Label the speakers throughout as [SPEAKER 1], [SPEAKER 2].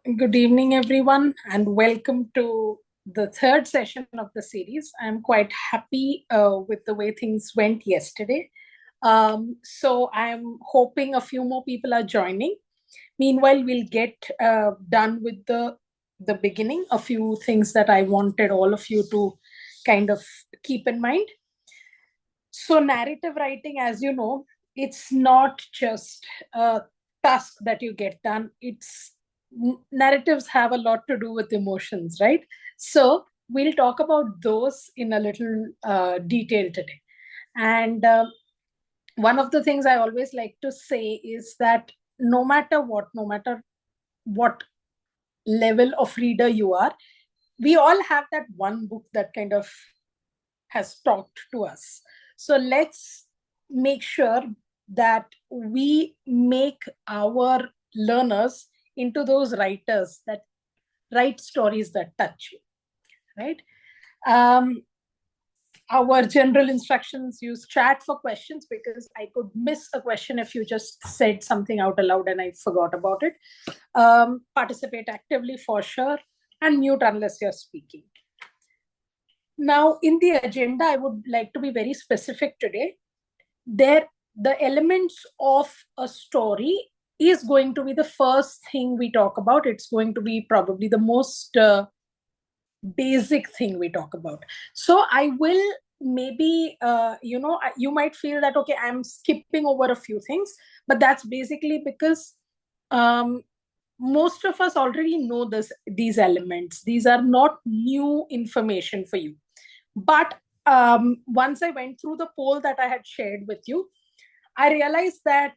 [SPEAKER 1] Good evening, everyone, and welcome to the third session of the series. I'm quite happy with the way things went yesterday. So I'm hoping a few more people are joining. Meanwhile, we'll get done with the beginning, a few things that I wanted all of you to kind of keep in mind. So narrative writing, as you know, it's not just a task that you get done. Narratives have a lot to do with emotions, right? So we'll talk about those in a little detail today. And one of the things I always like to say is that no matter what level of reader you are, we all have that one book that kind of has talked to us. So let's make sure that we make our learners into those writers that write stories that touch you, right? Um, our general instructions use chat for questions because I could miss a question if you just said something out aloud and I forgot about it. Participate actively for sure and mute unless you're speaking. Now, in the agenda, I would like to be very specific today. The elements of a story is going to be the first thing we talk about. It's going to be probably the most basic thing we talk about. So I will maybe you might feel that okay, I'm skipping over a few things, but that's basically because um, most of us already know these elements. These are not new information for you. But once I went through the poll that I had shared with you, I realized that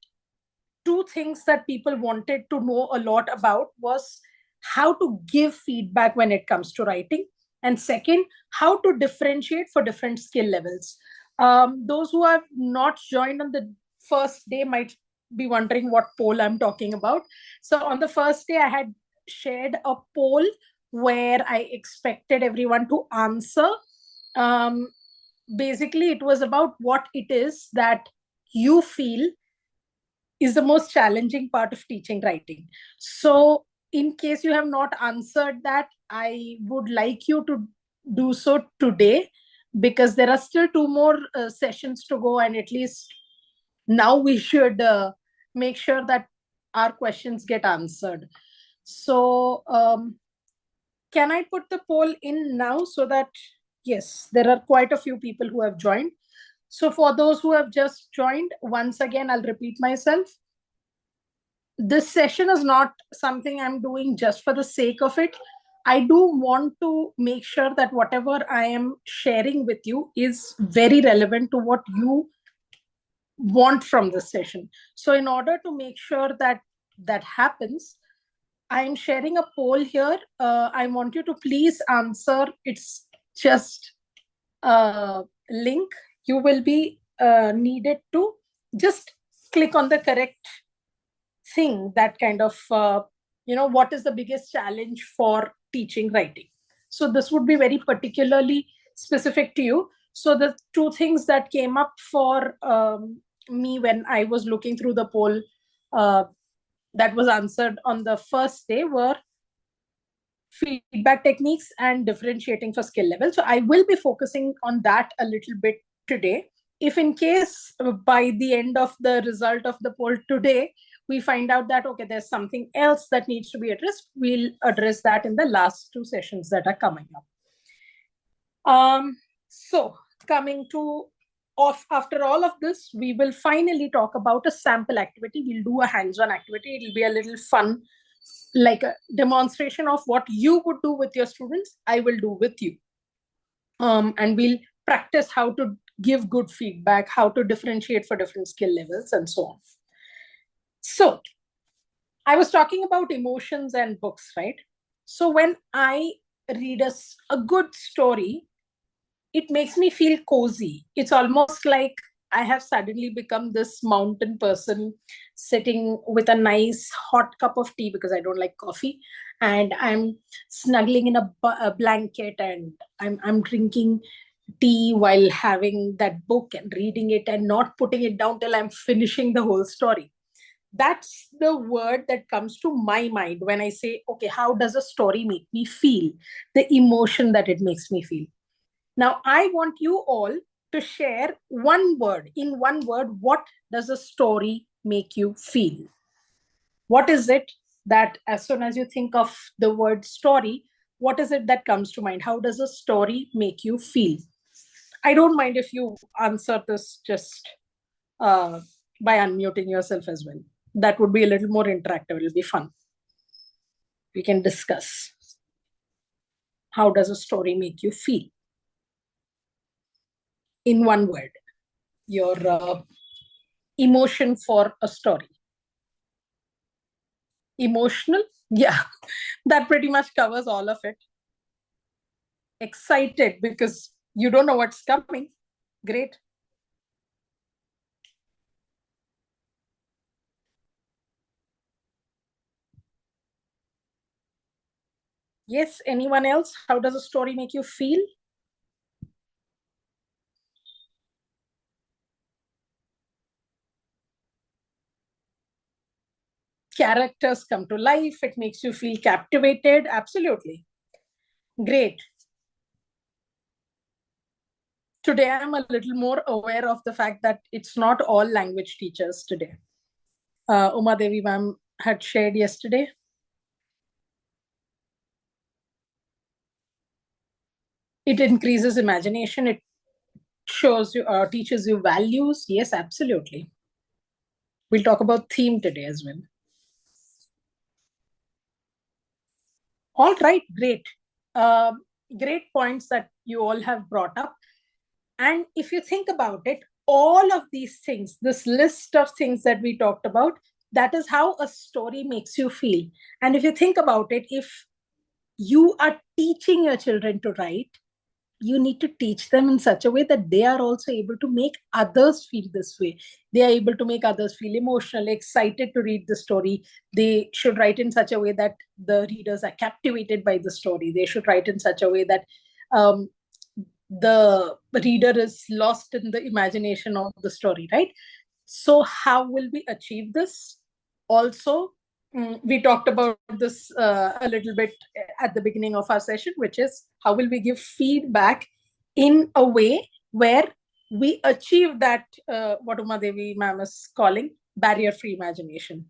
[SPEAKER 1] two things that people wanted to know a lot about was how to give feedback when it comes to writing, and second, how to differentiate for different skill levels. Those who have not joined on the first day might be wondering what poll I'm talking about. So on the first day, I had shared a poll where I expected everyone to answer. um, Basically, it was about what it is that you feel is the most challenging part of teaching writing. So, in case you have not answered that, I would like you to do so today because there are still two more sessions to go, and at least now we should make sure that our questions get answered. So, can I put the poll in now so that, yes, there are quite a few people who have joined. So, for those who have just joined, once again, I'll repeat myself. This session is not something I'm doing just for the sake of it. I do want to make sure that whatever I am sharing with you is very relevant to what you want from this session. So, in order to make sure that that happens, I'm sharing a poll here. I want you to please answer. It's just a link. You will be needed to just click on the correct thing that kind of what is the biggest challenge for teaching writing. So this would be very particularly specific to you. So the two things that came up for me when I was looking through the poll uh, that was answered on the first day were feedback techniques and differentiating for skill level. So I will be focusing on that a little bit today. If in case by the end of the result of the poll today, we find out that, okay, there's something else that needs to be addressed, we'll address that in the last two sessions that are coming up. So coming to after all of this, we will finally talk about a sample activity. We'll do a hands-on activity. It'll be a little fun, like a demonstration of what you would do with your students, I will do with you. And we'll practice how to give good feedback, how to differentiate for different skill levels, and so on. So I was talking about emotions and books, right? So when I read a good story, it makes me feel cozy. It's almost like I have suddenly become this mountain person sitting with a nice hot cup of tea because I don't like coffee. And I'm snuggling in a blanket and I'm drinking tea while having that book and reading it and not putting it down till I'm finishing the whole story. That's the word that comes to my mind when I say, okay, how does a story make me feel? The emotion that it makes me feel. Now, I want you all to share one word. In one word, what does a story make you feel? What is it that, as soon as you think of the word story, what is it that comes to mind? How does a story make you feel? I don't mind if you answer this just by unmuting yourself as well. That would be a little more interactive. It'll be fun. We can discuss. How does a story make you feel? In one word, your emotion for a story. Emotional? Yeah, that pretty much covers all of it. Excited because you don't know what's coming. Great. Yes, anyone else? How does a story make you feel? Characters come to life. It makes you feel captivated. Absolutely. Great. Today, I'm a little more aware of the fact that it's not all language teachers today. Uma Devi ma'am had shared yesterday. It increases imagination. It shows you, teaches you values. Yes, absolutely. We'll talk about theme today as well. All right, great. Great points that you all have brought up. And if you think about it, all of these things, this list of things that we talked about, that is how a story makes you feel. And if you think about it, if you are teaching your children to write, you need to teach them in such a way that they are also able to make others feel this way. They are able to make others feel emotional, excited to read the story. They should write in such a way that the readers are captivated by the story. They should write in such a way that the reader is lost in the imagination of the story, right? So, how will we achieve this? Also, we talked about this a little bit at the beginning of our session, which is how will we give feedback in a way where we achieve that, what Uma Devi ma'am is calling barrier-free imagination,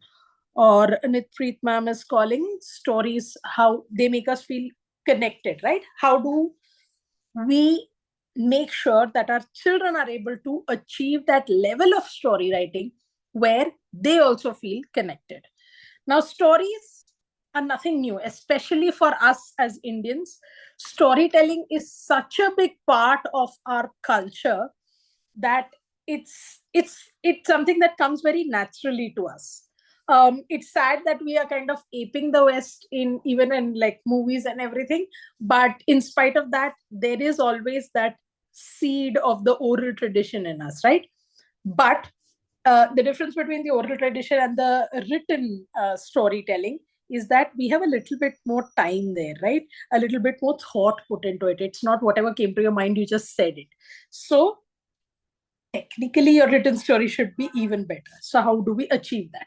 [SPEAKER 1] or Nitpreet ma'am is calling stories, how they make us feel connected, right? How do we make sure that our children are able to achieve that level of story writing where they also feel connected? Now, stories are nothing new, especially for us as Indians. Storytelling is such a big part of our culture that it's something that comes very naturally to us. It's sad that we are kind of aping the West in even in like movies and everything, but in spite of that, there is always that seed of the oral tradition in us, right? But the difference between the oral tradition and the written storytelling is that we have a little bit more time there, right? A little bit more thought put into it. It's not whatever came to your mind, you just said it. So technically your written story should be even better. So how do we achieve that?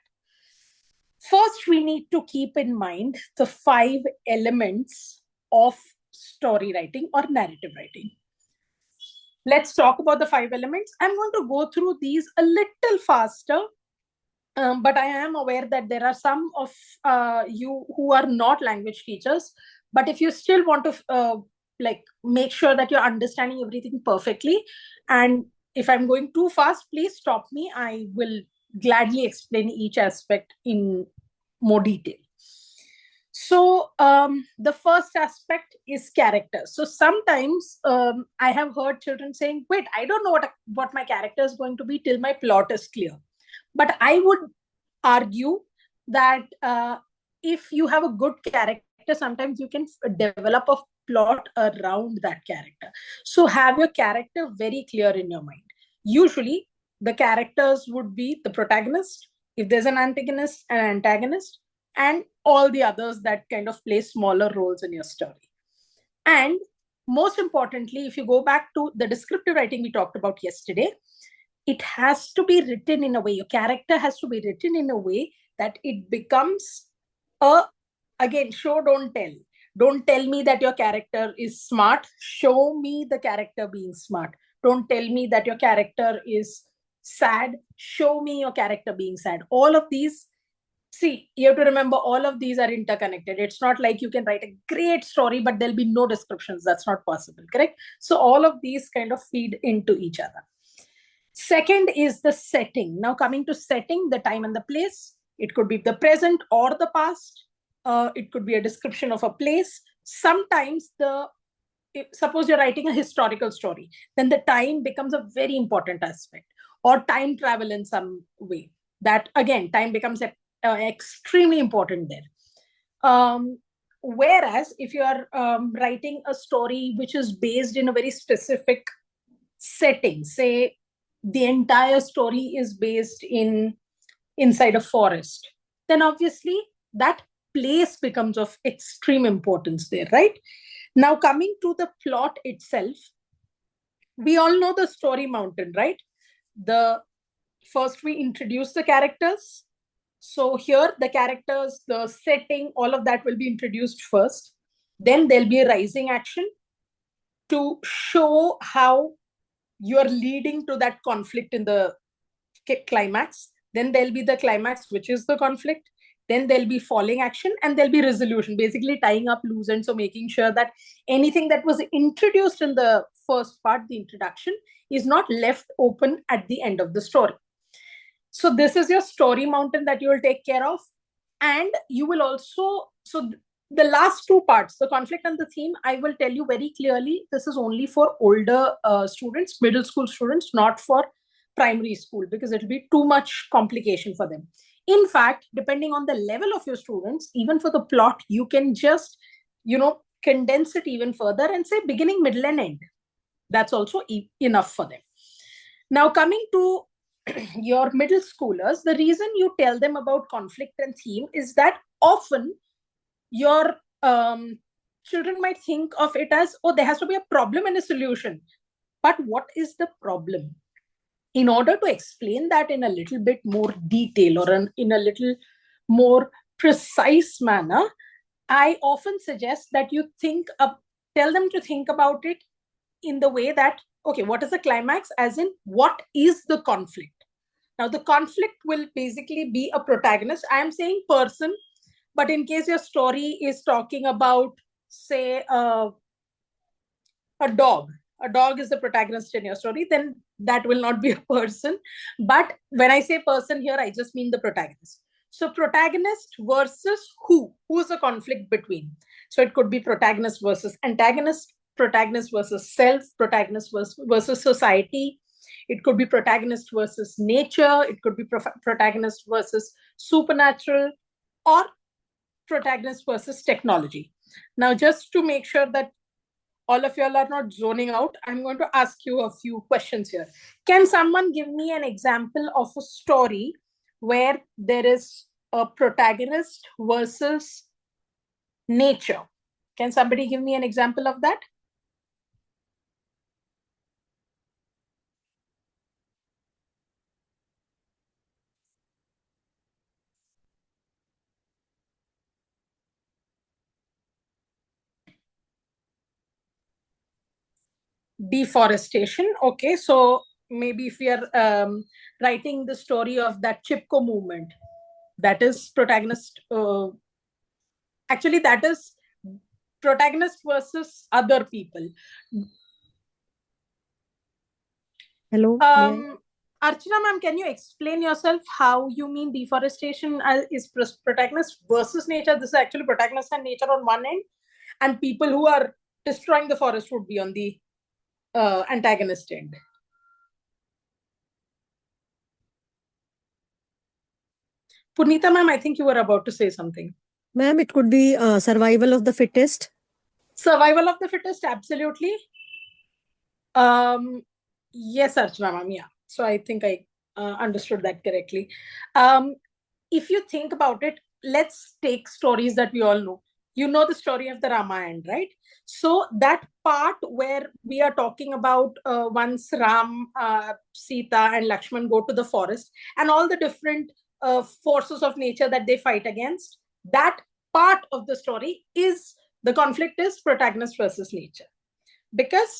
[SPEAKER 1] First, we need to keep in mind the 5 elements of story writing or narrative writing. Let's talk about the 5 elements. I'm going to go through these a little faster, but I am aware that there are some of you who are not language teachers. But if you still want to like make sure that you're understanding everything perfectly, and if I'm going too fast, please stop me. I will gladly explain each aspect in more detail. So the first aspect is character. So sometimes I have heard children saying, wait, I don't know what my character is going to be till my plot is clear. But I would argue that if you have a good character, sometimes you can develop a plot around that character. So have your character very clear in your mind. Usually, the characters would be the protagonist, if there's an antagonist, an antagonist, and all the others that kind of play smaller roles in your story. And most importantly, if you go back to the descriptive writing we talked about yesterday, it has to be written in a way, your character has to be written in a way that it becomes a, again, show, don't tell. Don't tell me that your character is smart. Show me the character being smart. Don't tell me that your character is sad. Show me your character being sad. All of these, see, you have to remember all of these are interconnected. It's not like you can write a great story, but there'll be no descriptions. That's not possible, correct? So all of these kind of feed into each other. Second is the setting. Now, coming to setting, the time and the place. It could be the present or the past. It could be a description of a place. Sometimes suppose you're writing a historical story, then the time becomes a very important aspect, or time travel in some way. That again, time becomes extremely important there. Whereas if you are writing a story which is based in a very specific setting, say the entire story is based inside a forest, then obviously that place becomes of extreme importance there, right? Now, coming to the plot itself, we all know the story mountain, right? First we introduce the characters. So here the characters, the setting, all of that will be introduced first. Then there'll be a rising action to show how you're leading to that conflict in the climax. Then there'll be the climax, which is the conflict. Then there'll be falling action, and there'll be resolution, basically tying up loose ends. So making sure that anything that was introduced in the first part, the introduction, is not left open at the end of the story. So this is your story mountain that you will take care of. And you will also, so the last two parts, the conflict and the theme, I will tell you very clearly, this is only for older students, middle school students, not for primary school, because it will be too much complication for them. In fact, depending on the level of your students, even for the plot, you can just, condense it even further and say beginning, middle, and end. That's also enough for them. Now, coming to your middle schoolers, the reason you tell them about conflict and theme is that often your children might think of it as, oh, there has to be a problem and a solution. But what is the problem? In order to explain that in a little bit more detail, or in a little more precise manner, I often suggest that you tell them to think about it in the way that, okay, what is the climax? As in, what is the conflict? Now, the conflict will basically be a protagonist. I am saying person, but in case your story is talking about, say, a dog is the protagonist in your story, then that will not be a person. But when I say person here, I just mean the protagonist. So protagonist versus who's the conflict between? So it could be protagonist versus antagonist, protagonist versus self, protagonist versus society. It could be protagonist versus nature. It could be protagonist versus supernatural, or protagonist versus technology. Now, just to make sure that all of y'all are not zoning out, I'm going to ask you a few questions here. Can someone give me an example of a story where there is a protagonist versus nature? Can somebody give me an example of that? Deforestation. Okay, so maybe if we are writing the story of that Chipko movement, that is protagonist. Actually, that is protagonist versus other people.
[SPEAKER 2] Hello.
[SPEAKER 1] Archana ma'am, can you explain yourself how you mean deforestation is protagonist versus nature? This is actually protagonist and nature on one end, and people who are destroying the forest would be on the antagonist end. Punita ma'am, I think you were about to say something.
[SPEAKER 2] Ma'am, it could be survival of the fittest.
[SPEAKER 1] Survival of the fittest, absolutely. Yes, Archana ma'am, yeah. So I think I understood that correctly. If you think about it, let's take stories that we all know. You know the story of the Ramayana, right? So that part where we are talking about once Ram, Sita, and Lakshman go to the forest and all the different forces of nature that they fight against, that part of the story is the conflict is protagonist versus nature. Because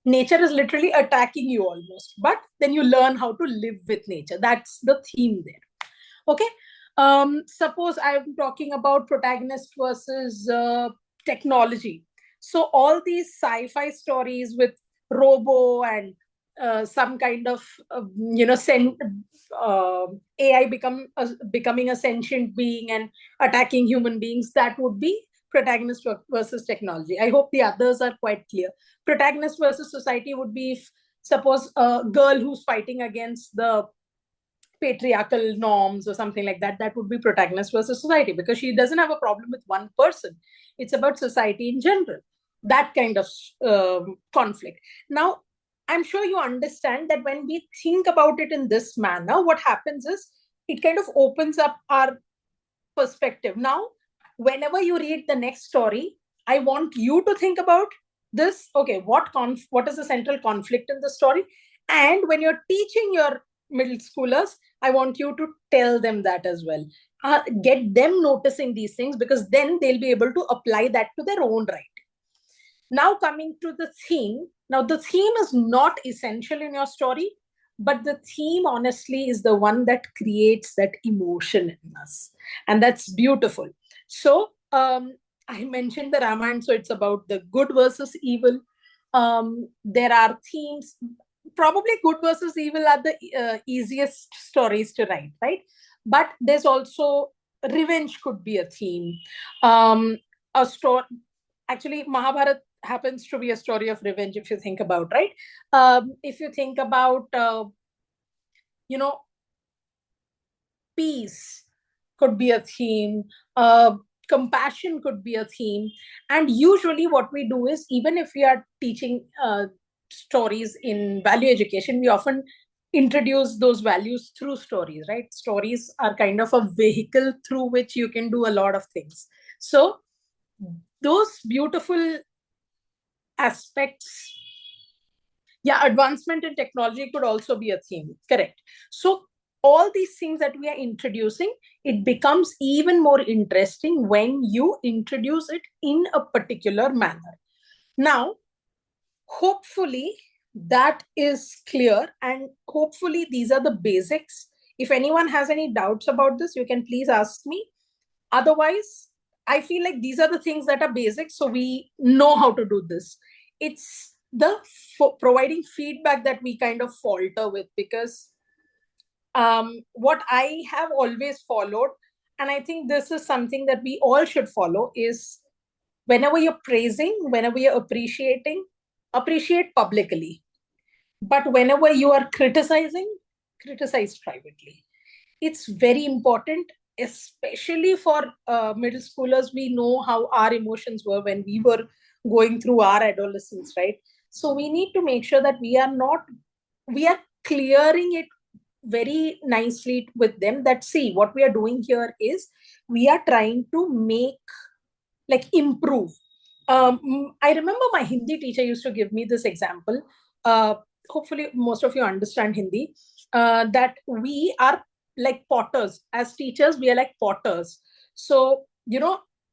[SPEAKER 1] nature is literally attacking you almost, but then you learn how to live with nature. That's the theme there. Okay. Suppose I'm talking about protagonist versus technology. So all these sci-fi stories with robo and some kind of AI becoming a sentient being and attacking human beings, that would be protagonist versus technology. I hope the others are quite clear. Protagonist versus society would be if, suppose, a girl who's fighting against the patriarchal norms or something like that, that would be protagonist versus society, because she doesn't have a problem with one person. It's about society in general, that kind of conflict. Now, I'm sure you understand that when we think about it in this manner, what happens is it kind of opens up our perspective. Now, whenever you read the next story, I want you to think about this. Okay, what is the central conflict in the story? And when you're teaching your middle schoolers, I want you to tell them that as well. Get them noticing these things, because then they'll be able to apply that to their own right. Now, coming to the theme. Now, the theme is not essential in your story, but the theme, honestly, is the one that creates that emotion in us. And that's beautiful. So, I mentioned the Ramayana, so it's about the good versus evil. There are themes. Probably good versus evil are the easiest stories to write, right? But there's also revenge could be a theme. A story, actually, Mahabharata happens to be a story of revenge, if you think about, right? If you think about, you know, peace could be a theme. Compassion could be a theme. And usually what we do is, even if we are teaching stories in value education, we often introduce those values through stories, right? Stories are kind of a vehicle through which you can do a lot of things. So those beautiful aspects. Yeah, advancement in technology could also be a theme, correct? So all these things that we are introducing, it becomes even more interesting when you introduce it in a particular manner. Now, hopefully that is clear, and hopefully these are the basics. If anyone has any doubts about this, you can please ask me. Otherwise, I feel like these are the things that are basic, so we know how to do this. It's the providing feedback that we kind of falter with, because what I have always followed, and I think this is something that we all should follow, is whenever you're praising, whenever you're appreciating, appreciate publicly. But whenever you are criticizing, criticize privately. It's very important, especially for middle schoolers. We know how our emotions were when we were going through our adolescence, right? So we need to make sure that we are clearing it very nicely with them, that see, what we are doing here is we are trying to make, like, improve. I remember my Hindi teacher used to give me this example. uh, Hopefully most of you understand Hindi. That we are like potters. As teachers, we are like potters. So,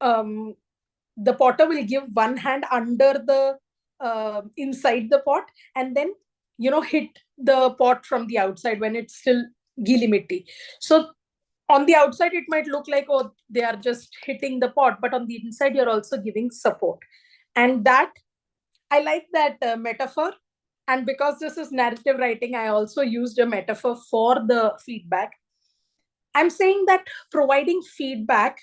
[SPEAKER 1] the potter will give one hand under the inside the pot, and then hit the pot from the outside when it's still gili mitti. So on the outside it might look like, oh, they are just hitting the pot, but on the inside you're also giving support. And that, I like that metaphor. And because this is narrative writing, I also used a metaphor for the feedback. I'm saying that providing feedback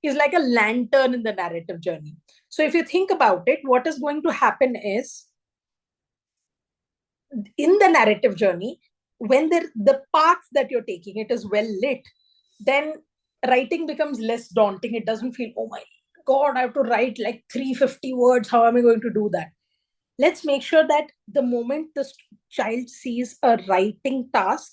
[SPEAKER 1] is like a lantern in the narrative journey. So if you think about it, what is going to happen is, in the narrative journey, when the path that you're taking, it is well lit, then writing becomes less daunting. It doesn't feel, oh my god, I have to write like 350 words, how am I going to do that? Let's make sure that the moment the child sees a writing task,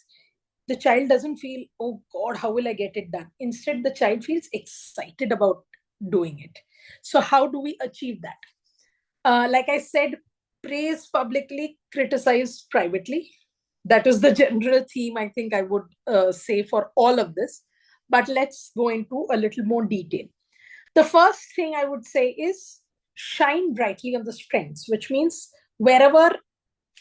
[SPEAKER 1] the child doesn't feel, oh god, how will I get it done? Instead, the child feels excited about doing it. So how do we achieve that? Like I said, praise publicly, criticize privately. That is the general theme I think I would say for all of this. But let's go into a little more detail. The first thing I would say is shine brightly on the strengths, which means wherever,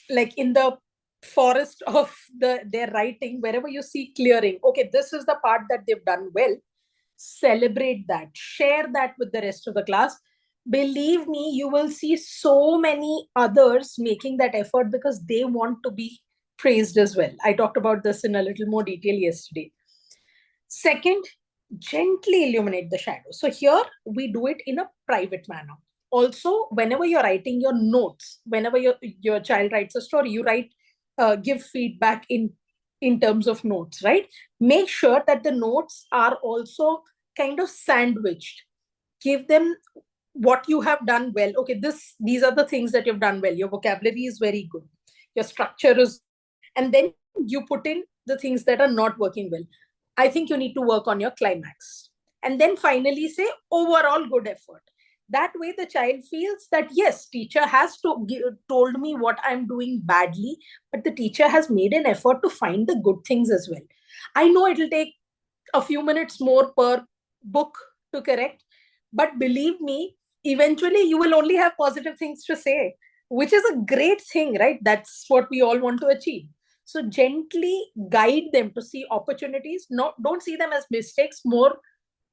[SPEAKER 1] like in the forest of their writing, wherever you see clearing, okay, this is the part that they've done well, celebrate that, share that with the rest of the class. Believe me, you will see so many others making that effort because they want to be praised as well. I talked about this in a little more detail yesterday. Second, gently illuminate the shadow. So here we do it in a private manner. Also, whenever you're writing your notes, whenever your child writes a story, you write, give feedback in terms of notes, right? Make sure that the notes are also kind of sandwiched. Give them what you have done well. Okay, these are the things that you've done well. Your vocabulary is very good. Your structure is, and then you put in the things that are not working well. I think you need to work on your climax. And then finally say overall good effort. That way the child feels that yes, teacher has told me what I'm doing badly, but the teacher has made an effort to find the good things as well. I know it'll take a few minutes more per book to correct, but believe me, eventually you will only have positive things to say, which is a great thing, right? That's what we all want to achieve. So gently guide them to see opportunities. No, don't see them as mistakes, more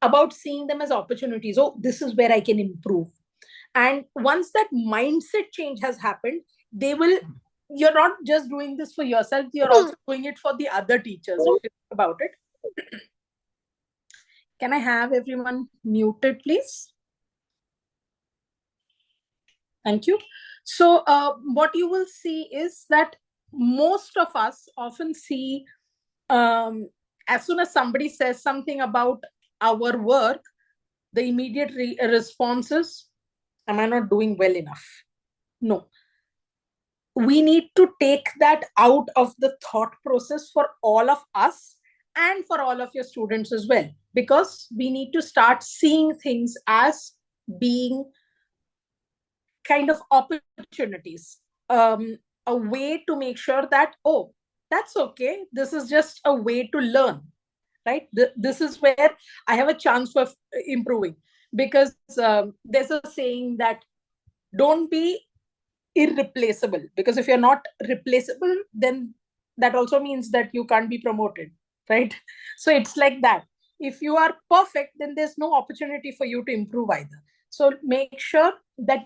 [SPEAKER 1] about seeing them as opportunities. Oh, this is where I can improve. And once that mindset change has happened, they will, you're not just doing this for yourself, you're also doing it for the other teachers. If you think about it. Can I have everyone muted, please? Thank you. So what you will see is that most of us often see, as soon as somebody says something about our work, the immediate response is, am I not doing well enough? No. We need to take that out of the thought process for all of us and for all of your students as well, because we need to start seeing things as being kind of opportunities, a way to make sure that, oh, that's okay, this is just a way to learn, right? This is where I have a chance for improving, because there's a saying that don't be irreplaceable, because if you're not replaceable, then that also means that you can't be promoted, right? So it's like that. If you are perfect, then there's no opportunity for you to improve either. So make sure that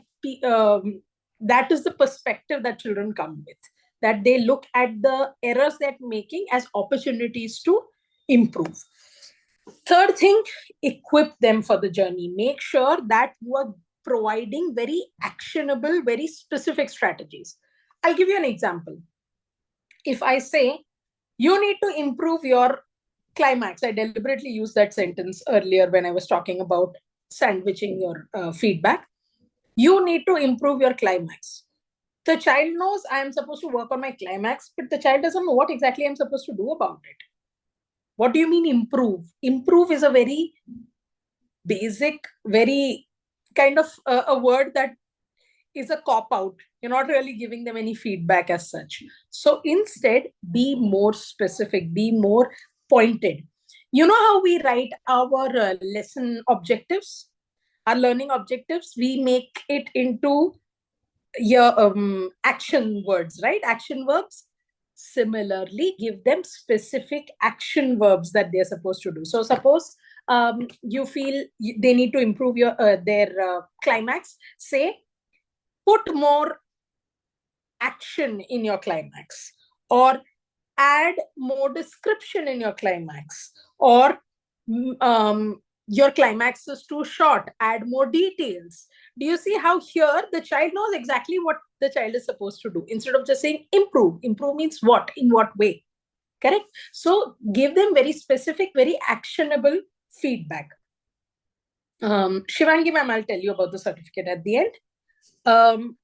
[SPEAKER 1] that is the perspective that children come with, that they look at the errors they're making as opportunities to improve. Third thing, equip them for the journey. Make sure that you are providing very actionable, very specific strategies. I'll give you an example. If I say, you need to improve your climax, I deliberately used that sentence earlier when I was talking about sandwiching your feedback. You need to improve your climax. The child knows I am supposed to work on my climax, but the child doesn't know what exactly I'm supposed to do about it. What do you mean improve? Improve is a very basic, very kind of a word that is a cop out. You're not really giving them any feedback as such. So instead, be more specific, be more pointed. You know how we write our lesson objectives, our learning objectives? We make it into your action words, right? Action verbs. Similarly, give them specific action verbs that they're supposed to do. So suppose you feel they need to improve their climax. Say, put more action in your climax, or add more description in your climax, or your climax is too short, add more details. Do you see how here the child knows exactly what the child is supposed to do? Instead of just saying improve, improve means what, in what way, correct? So give them very specific, very actionable feedback. Shivangi ma'am, I'll tell you about the certificate at the end.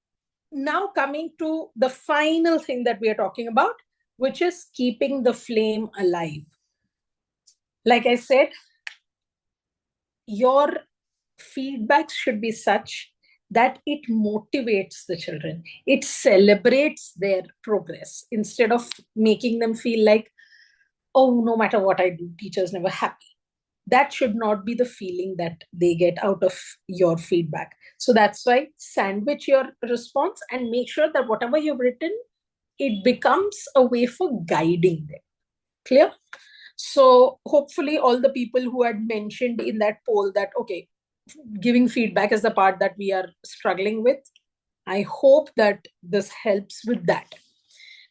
[SPEAKER 1] Now coming to the final thing that we are talking about, which is keeping the flame alive. Like I said, your feedback should be such that it motivates the children. It celebrates their progress instead of making them feel like, oh, no matter what I do, teacher's never happy. That should not be the feeling that they get out of your feedback. So that's why sandwich your response and make sure that whatever you've written, it becomes a way for guiding them. Clear? So hopefully all the people who had mentioned in that poll that, okay, giving feedback is the part that we are struggling with, I hope that this helps with that.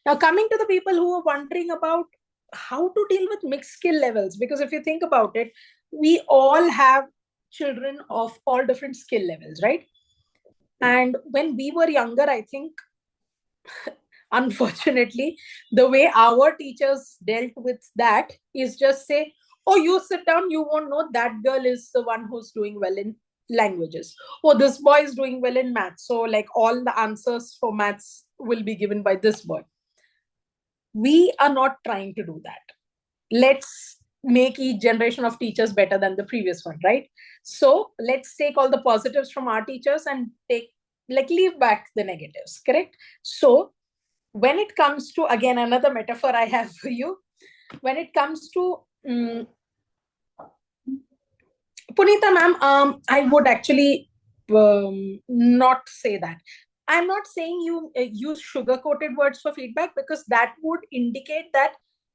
[SPEAKER 1] Now, coming to the people who are wondering about how to deal with mixed skill levels, because if you think about it, we all have children of all different skill levels, right? And when we were younger, I think, unfortunately, the way our teachers dealt with that is just say, oh, you sit down, you won't know that girl is the one who's doing well in languages. Or this boy is doing well in maths. So, like, all the answers for maths will be given by this boy. We are not trying to do that. Let's make each generation of teachers better than the previous one, right? So let's take all the positives from our teachers and leave back the negatives, correct? So when it comes to, again, another metaphor I have for you, when it comes to Punita ma'am, I would actually not say that. I'm not saying you use sugar-coated words for feedback, because that would indicate that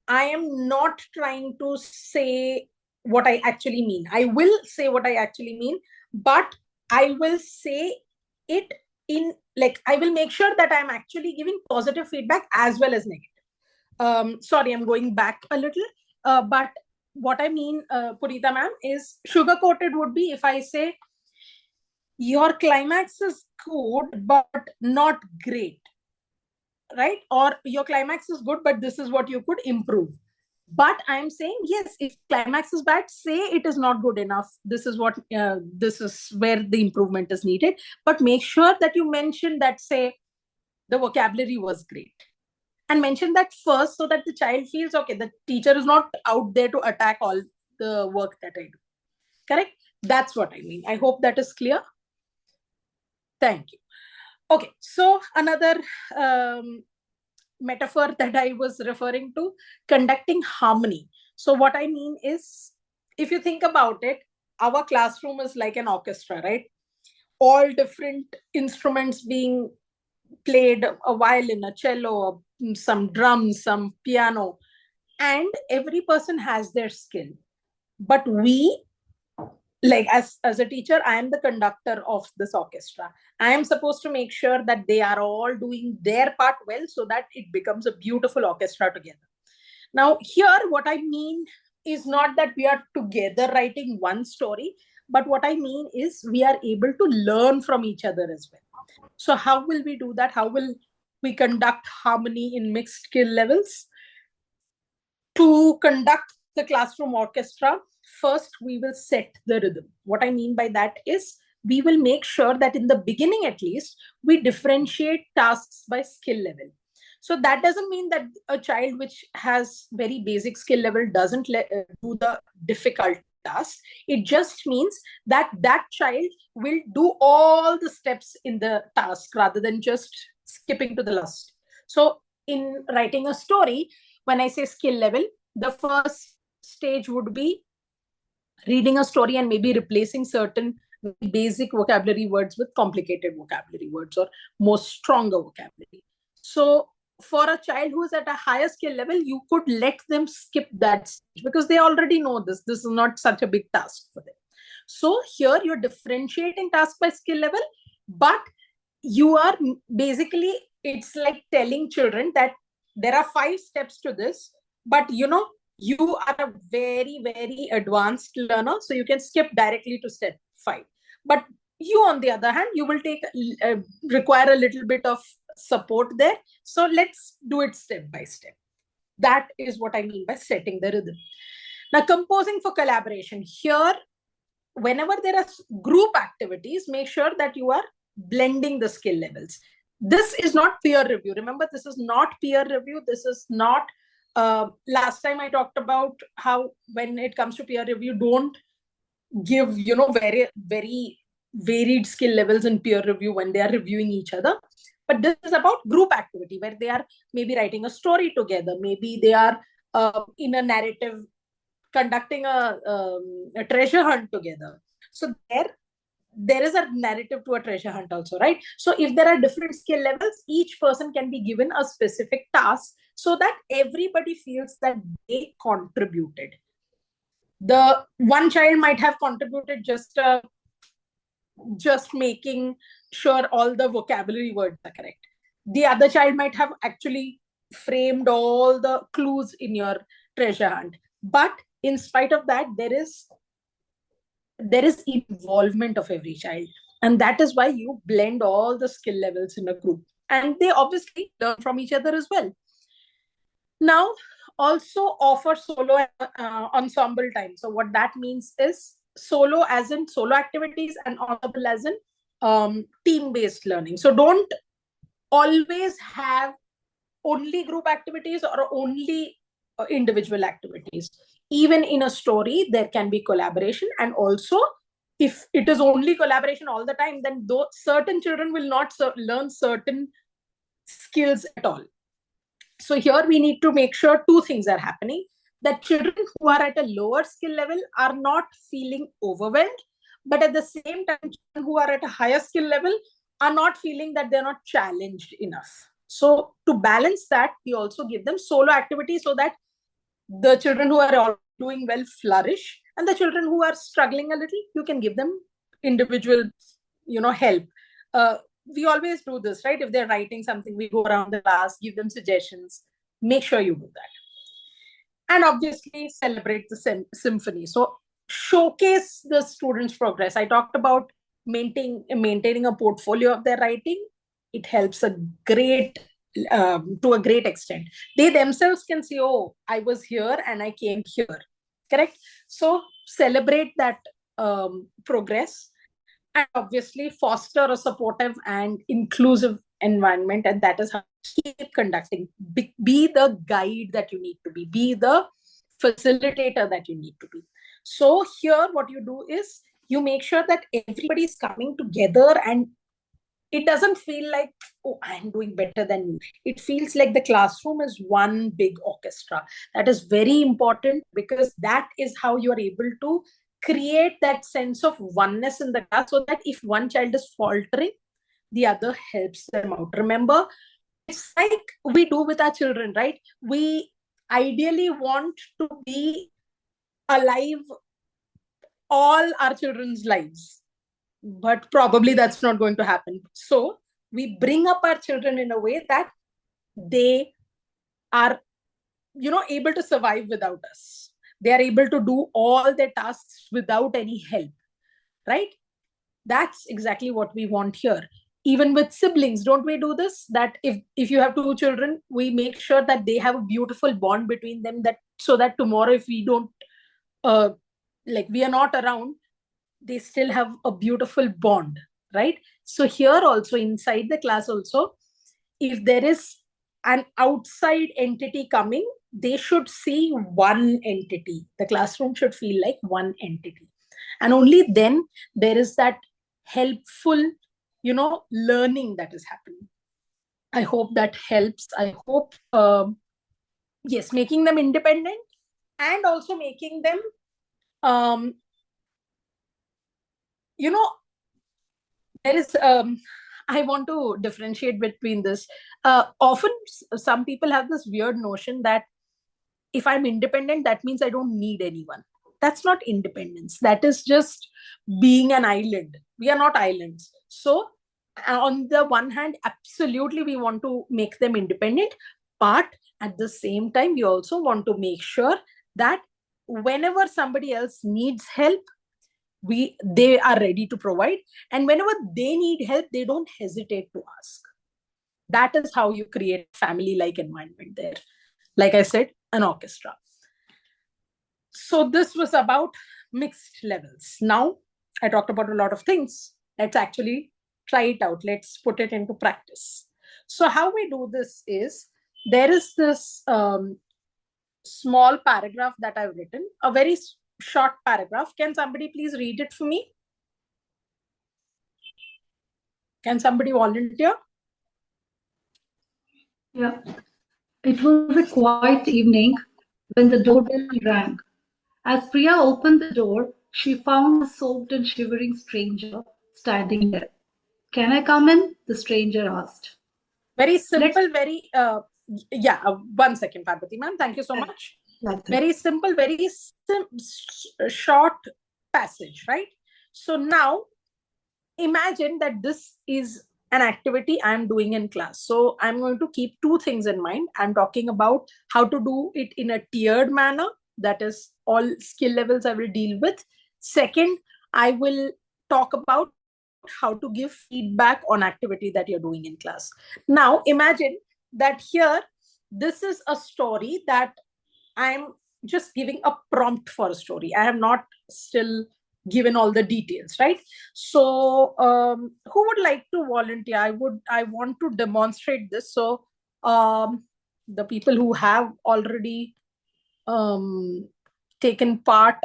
[SPEAKER 1] I am not trying to say what I actually mean. I will say what I actually mean, but I will say it in, like, I will make sure that I'm actually giving positive feedback as well as negative. Sorry, I'm going back a little, but what I mean, Purita ma'am, is sugar-coated would be if I say, your climax is good, but not great, right? Or your climax is good, but this is what you could improve. But I'm saying, yes, if climax is bad, say it is not good enough. This is what, this is where the improvement is needed. But make sure that you mention that, say, the vocabulary was great. And mention that first so that the child feels, okay, the teacher is not out there to attack all the work that I do. Correct? That's what I mean. I hope that is clear. Thank you. Okay, so another metaphor that I was referring to, conducting harmony. So what I mean is, if you think about it, our classroom is like an orchestra, right? All different instruments being played, a violin, a cello, some drums, some piano, and every person has their skill. But we, like, as a teacher, I am the conductor of this orchestra. I am supposed to make sure that they are all doing their part well so that it becomes a beautiful orchestra together. Now, here, what I mean is not that we are together writing one story, but what I mean is we are able to learn from each other as well. So how will we do that? How will we conduct harmony in mixed skill levels? To conduct the classroom orchestra, first we will set the rhythm. What I mean by that is, we will make sure that in the beginning at least, we differentiate tasks by skill level. So that doesn't mean that a child which has very basic skill level doesn't do the difficult task. It just means that that child will do all the steps in the task rather than just skipping to the last. So in writing a story, when I say skill level, the first stage would be reading a story and maybe replacing certain basic vocabulary words with complicated vocabulary words or more stronger vocabulary. So for a child who is at a higher skill level, you could let them skip that stage because they already know this. This is not such a big task for them. So here you're differentiating task by skill level, but you are basically, it's like telling children that there are 5 steps to this, but you are a very, very advanced learner, so you can skip directly to step 5. But you, on the other hand, you will require a little bit of support there. So let's do it step by step. That is what I mean by setting the rhythm. Now, composing for collaboration. Here, whenever there are group activities, make sure that you are blending the skill levels. This is not peer review. Remember, this is not peer review. This is not, last time I talked about how when it comes to peer review, don't give, very, very varied skill levels in peer review when they are reviewing each other. But this is about group activity where they are maybe writing a story together. Maybe they are in a narrative conducting a treasure hunt together. So there is a narrative to a treasure hunt also, right? So if there are different skill levels, each person can be given a specific task so that everybody feels that they contributed. The one child might have contributed just making sure all the vocabulary words are correct. The other child might have actually framed all the clues in your treasure hunt. But in spite of that, there is involvement of every child, and that is why you blend all the skill levels in a group, and they obviously learn from each other as well. Now, also offer solo ensemble time. So what that means is solo as in solo activities and ensemble as in team-based learning. So don't always have only group activities or only individual activities. Even in a story, there can be collaboration. And also, if it is only collaboration all the time, then certain children will not learn certain skills at all. So here we need to make sure two things are happening. That children who are at a lower skill level are not feeling overwhelmed, but at the same time, children who are at a higher skill level are not feeling that they're not challenged enough. So to balance that, we also give them solo activities so that the children who are all doing well flourish, and the children who are struggling a little, you can give them individual, help. We always do this, right? If they're writing something, we go around the class, give them suggestions. Make sure you do that. And obviously celebrate the symphony. So showcase the students' progress. I talked about maintaining a portfolio of their writing. It helps to a great extent. They themselves can say, oh, I was here and I came here. Correct? So celebrate that progress, and obviously foster a supportive and inclusive environment. And that is how keep conducting. Be the guide that you need to be the facilitator that you need to be. So here what you do is you make sure that everybody is coming together, and it doesn't feel like, oh, I'm doing better than you. It feels like the classroom is one big orchestra. That is very important, because that is how you are able to create that sense of oneness in the class, so that if one child is faltering, the other helps them out. Remember, it's like we do with our children, right? We ideally want to be alive all our children's lives, but probably that's not going to happen. So we bring up our children in a way that they are, able to survive without us. They are able to do all their tasks without any help, right? That's exactly what we want here. Even with siblings, don't we do this? That if you have two children, we make sure that they have a beautiful bond between them, that so that tomorrow, if we don't we are not around, they still have a beautiful bond, right? So here also, inside the class also, if there is an outside entity coming, they should see one entity. The classroom should feel like one entity. And only then there is that helpful, learning that is happening. I hope that helps. I hope, yes, making them independent, and also making them, there is, I want to differentiate between this. Often, some people have this weird notion that if I'm independent, that means I don't need anyone. That's not independence. That is just being an island. We are not islands. So, on the one hand, absolutely, we want to make them independent. But at the same time, we also want to make sure that whenever somebody else needs help, they are ready to provide. And whenever they need help, they don't hesitate to ask. That is how you create family like environment there. Like I said, an orchestra. So this was about mixed levels. Now I talked about a lot of things. Let's actually try it out. Let's put it into practice. So how we do this is, there is this small paragraph that I've written, a very short paragraph. Can somebody please read it for me? Can somebody volunteer?
[SPEAKER 3] Yeah. It was a quiet evening when the doorbell rang. As Priya opened the door, she found a soaked and shivering stranger standing there. Can I come in? The stranger asked.
[SPEAKER 1] Very
[SPEAKER 3] Let's
[SPEAKER 1] simple, very, yeah, 1 second, Parvati ma'am. Thank you so
[SPEAKER 3] Yeah.
[SPEAKER 1] much.
[SPEAKER 3] That's it.
[SPEAKER 1] Very simple, very short passage, right? So now imagine that this is an activity I'm doing in class. So I'm going to keep two things in mind. I'm talking about how to do it in a tiered manner. That is all skill levels I will deal with. Second, I will talk about how to give feedback on activity that you're doing in class. Now imagine that here, this is a story that I'm just giving a prompt for a story. I have not still given all the details, right? So who would like to volunteer? I want to demonstrate this. So the people who have already taken part,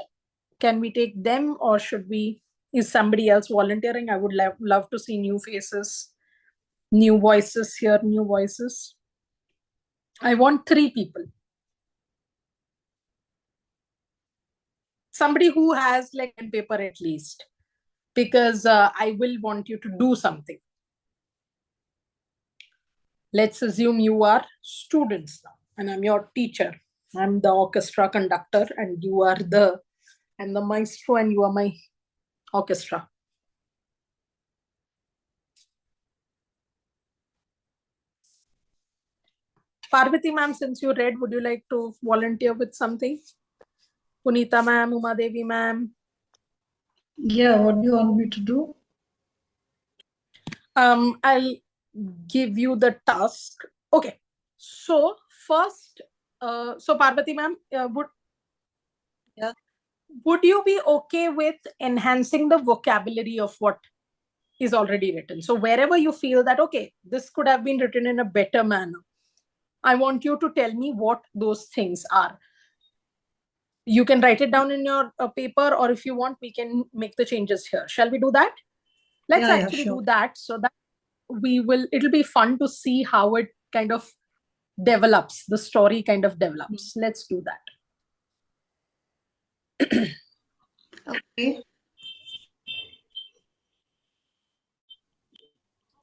[SPEAKER 1] can we take them, or should we, is somebody else volunteering? I would love to see new faces, new voices here, new voices. I want 3 people. Somebody who has like pen paper at least, because I will want you to do something. Let's assume you are students now, and I'm your teacher. I'm the orchestra conductor, and you are I'm the maestro, and you are my orchestra. Parvati ma'am, since you read, would you like to volunteer with something? Punita ma'am, Uma Devi ma'am.
[SPEAKER 3] Yeah, what do you want me to do?
[SPEAKER 1] I'll give you the task. Okay. So first, so Parvati ma'am, would you be okay with enhancing the vocabulary of what is already written? So wherever you feel that, okay, this could have been written in a better manner, I want you to tell me what those things are. You can write it down in your paper, or if you want, we can make the changes here. Shall we do that? Let's actually do that, so that it'll be fun to see how it kind of develops, the story kind of develops. Let's do that.
[SPEAKER 3] Okay.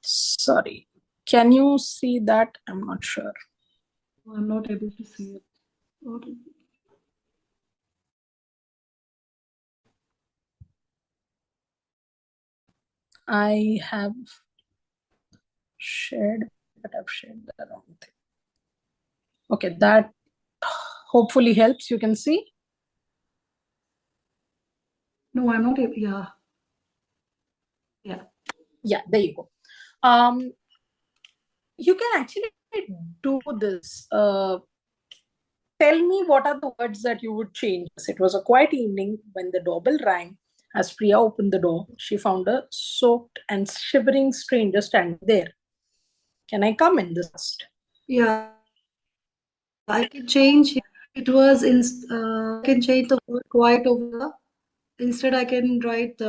[SPEAKER 1] Sorry, can you see that? I'm not sure.
[SPEAKER 3] I'm not able to see it. What is it?
[SPEAKER 1] I have shared, but I've shared the wrong thing. Okay, that hopefully helps. You can see.
[SPEAKER 3] No, I'm not able. Yeah,
[SPEAKER 1] there you go. You can actually do this. Tell me what are the words that you would change. It was a quiet evening when the doorbell rang. As Priya opened the door, she found a soaked and shivering stranger standing there. Can I come in this list?
[SPEAKER 3] yeah. I can change. It was in. I can change the word quiet over there. Instead, I can write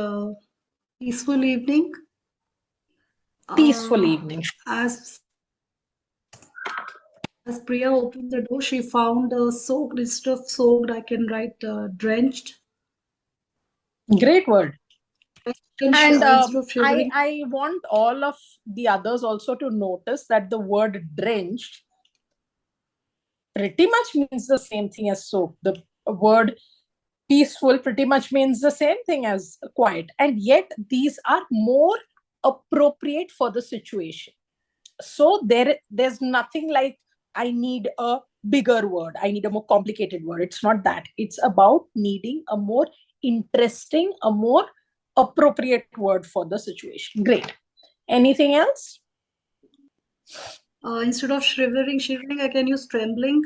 [SPEAKER 3] peaceful evening.
[SPEAKER 1] Peaceful evening.
[SPEAKER 3] As Priya opened the door, she found soaked. Instead of soaked, I can write drenched.
[SPEAKER 1] Great word. And
[SPEAKER 3] Instead of shivering,
[SPEAKER 1] I want all of the others also to notice that the word drenched pretty much means the same thing as soaked. The word peaceful pretty much means the same thing as quiet. And yet these are more appropriate for the situation. So there's nothing like I need a bigger word, I need a more complicated word. It's not that. It's about needing a more interesting, a more appropriate word for the situation. Great. Anything else?
[SPEAKER 3] instead of shivering, I can use trembling.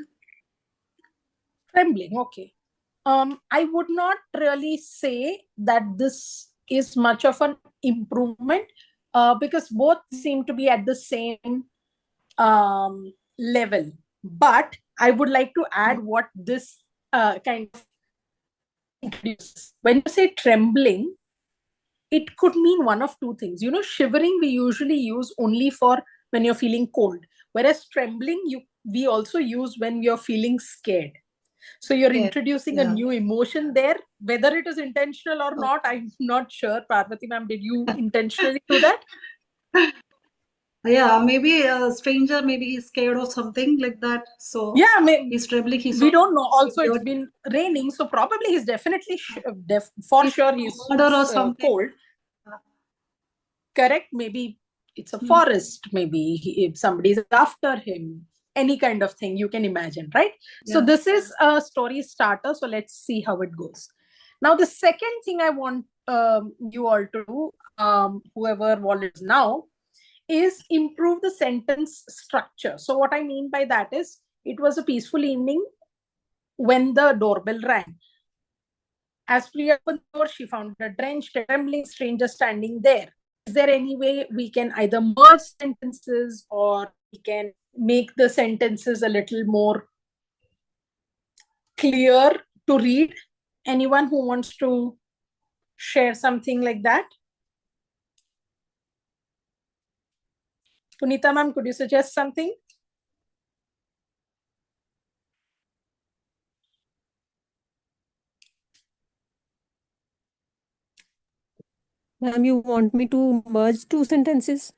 [SPEAKER 1] Trembling, okay. I would not really say that this is much of an improvement, because both seem to be at the same level. But I would like to add what this kind of introduces. When you say trembling, it could mean one of two things. Shivering we usually use only for when you're feeling cold, whereas trembling we also use when you're feeling scared. So you're
[SPEAKER 3] Yeah.
[SPEAKER 1] introducing a new emotion there. Whether it is intentional or not, I'm not sure. Parvati ma'am, did you intentionally do that?
[SPEAKER 3] Yeah, maybe a stranger, maybe he's scared or something like that. So
[SPEAKER 1] Yeah, maybe.
[SPEAKER 3] he's trembling.
[SPEAKER 1] We don't know. Also, it's been raining, so probably he's definitely for sure he's
[SPEAKER 3] murder or something.
[SPEAKER 1] cold. Correct? Maybe it's a forest. Maybe if somebody's after him. Any kind of thing you can imagine, right?
[SPEAKER 3] Yeah.
[SPEAKER 1] So this is a story starter. So let's see how it goes. Now, the second thing I want you all to do, whoever volunteers now, is improve the sentence structure. So what I mean by that is, it was a peaceful evening when the doorbell rang. As Priya opened the door, she found a drenched, trembling stranger standing there. Is there any way we can either merge sentences, or we can make the sentences a little more clear to read? Anyone who wants to share something like that? Punita ma'am, could you suggest something?
[SPEAKER 2] Ma'am, you want me to merge two sentences?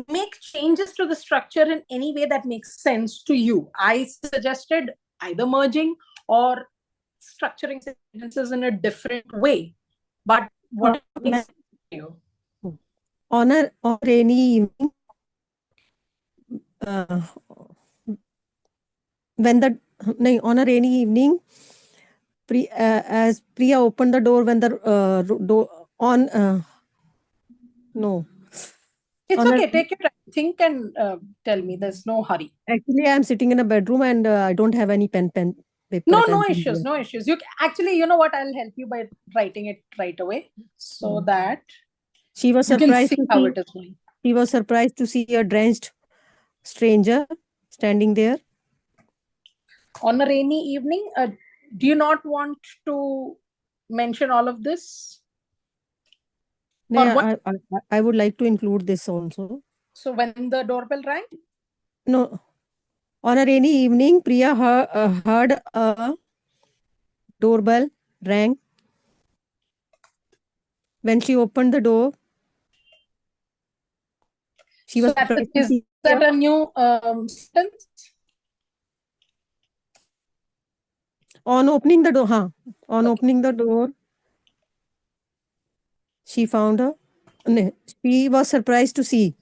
[SPEAKER 1] Make changes to the structure in any way that makes sense to you. I suggested either merging or structuring sentences in a different way. But what makes sense to you?
[SPEAKER 2] On a rainy evening, on a rainy evening, as Priya opened the door when the door no.
[SPEAKER 1] It's okay. Take your time. Think and tell me. There's no hurry.
[SPEAKER 2] Actually, I'm sitting in a bedroom and I don't have any pen paper.
[SPEAKER 1] No issues. No issues. Actually, you know what? I'll help you by writing it right away, so that
[SPEAKER 2] she was
[SPEAKER 1] you can
[SPEAKER 2] surprised
[SPEAKER 1] see
[SPEAKER 2] to
[SPEAKER 1] how
[SPEAKER 2] see.
[SPEAKER 1] it is going.
[SPEAKER 2] She was surprised to see a drenched stranger standing there.
[SPEAKER 1] On a rainy evening, do you not want to mention all of this?
[SPEAKER 2] No, I would like to include this also.
[SPEAKER 1] So when the doorbell rang?
[SPEAKER 2] No. On a rainy evening, Priya heard a doorbell rang. When she opened the door, she was surprised to see.
[SPEAKER 1] Is that a new sentence?
[SPEAKER 2] On opening the door, opening the door, she found her. She was surprised to see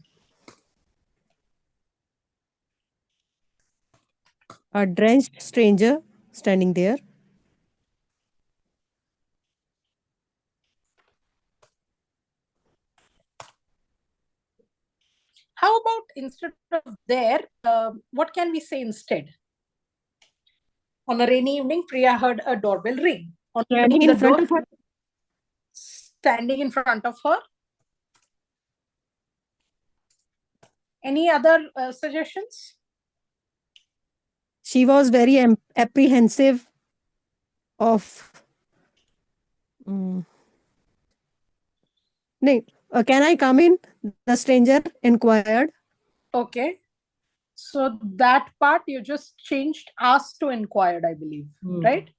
[SPEAKER 2] a drenched stranger standing there.
[SPEAKER 1] How about instead of there, what can we say instead? On a rainy evening, Priya heard a doorbell ring. On
[SPEAKER 2] Standing in front of her.
[SPEAKER 1] Standing in front of her. Any other suggestions?
[SPEAKER 2] She was very apprehensive of. Can I come in? The stranger inquired.
[SPEAKER 1] Okay. So that part you just changed asked to inquired, I believe, right?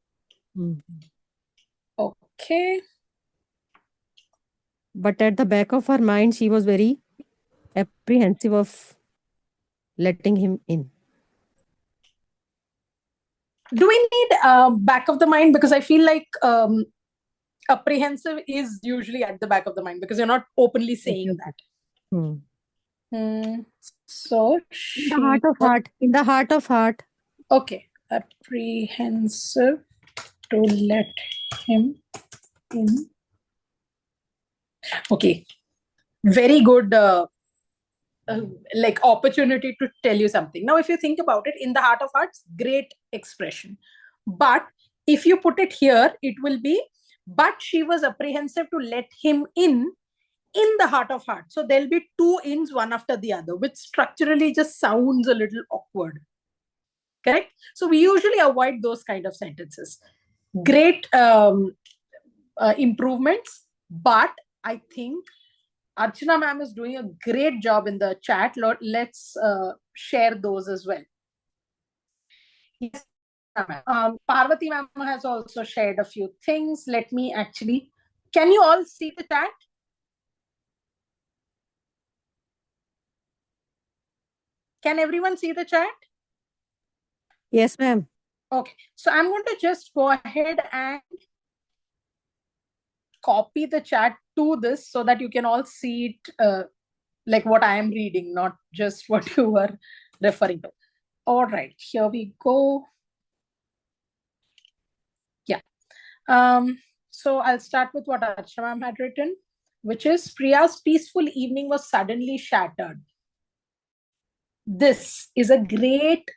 [SPEAKER 1] Okay.
[SPEAKER 2] But at the back of her mind, she was very apprehensive of letting him in.
[SPEAKER 1] Do we need back of the mind? Because I feel like apprehensive is usually at the back of the mind because you're not openly saying that. So
[SPEAKER 2] in the heart of heart. In the heart of heart.
[SPEAKER 1] Okay. Apprehensive to let him in. Okay. Very good like opportunity to tell you something. Now, if you think about it, in the heart of hearts, great expression. But if you put it here, it will be, but she was apprehensive to let him in the heart of heart. So there'll be two ins, one after the other, which structurally just sounds a little awkward. Correct? So we usually avoid those kind of sentences. great improvements, but I think Archana ma'am is doing a great job in the chat. Let's share those as well. Yes, ma'am. Parvati ma'am has also shared a few things. Let me actually, can you all see the chat? Can everyone see the chat?
[SPEAKER 2] Yes, ma'am.
[SPEAKER 1] Okay, so I'm going to just go ahead and copy the chat to this so that you can all see it like what I am reading, not just what you were referring to. All right, here we go. Yeah. So I'll start with what Archana ma'am had written, which is Priya's peaceful evening was suddenly shattered. This is a great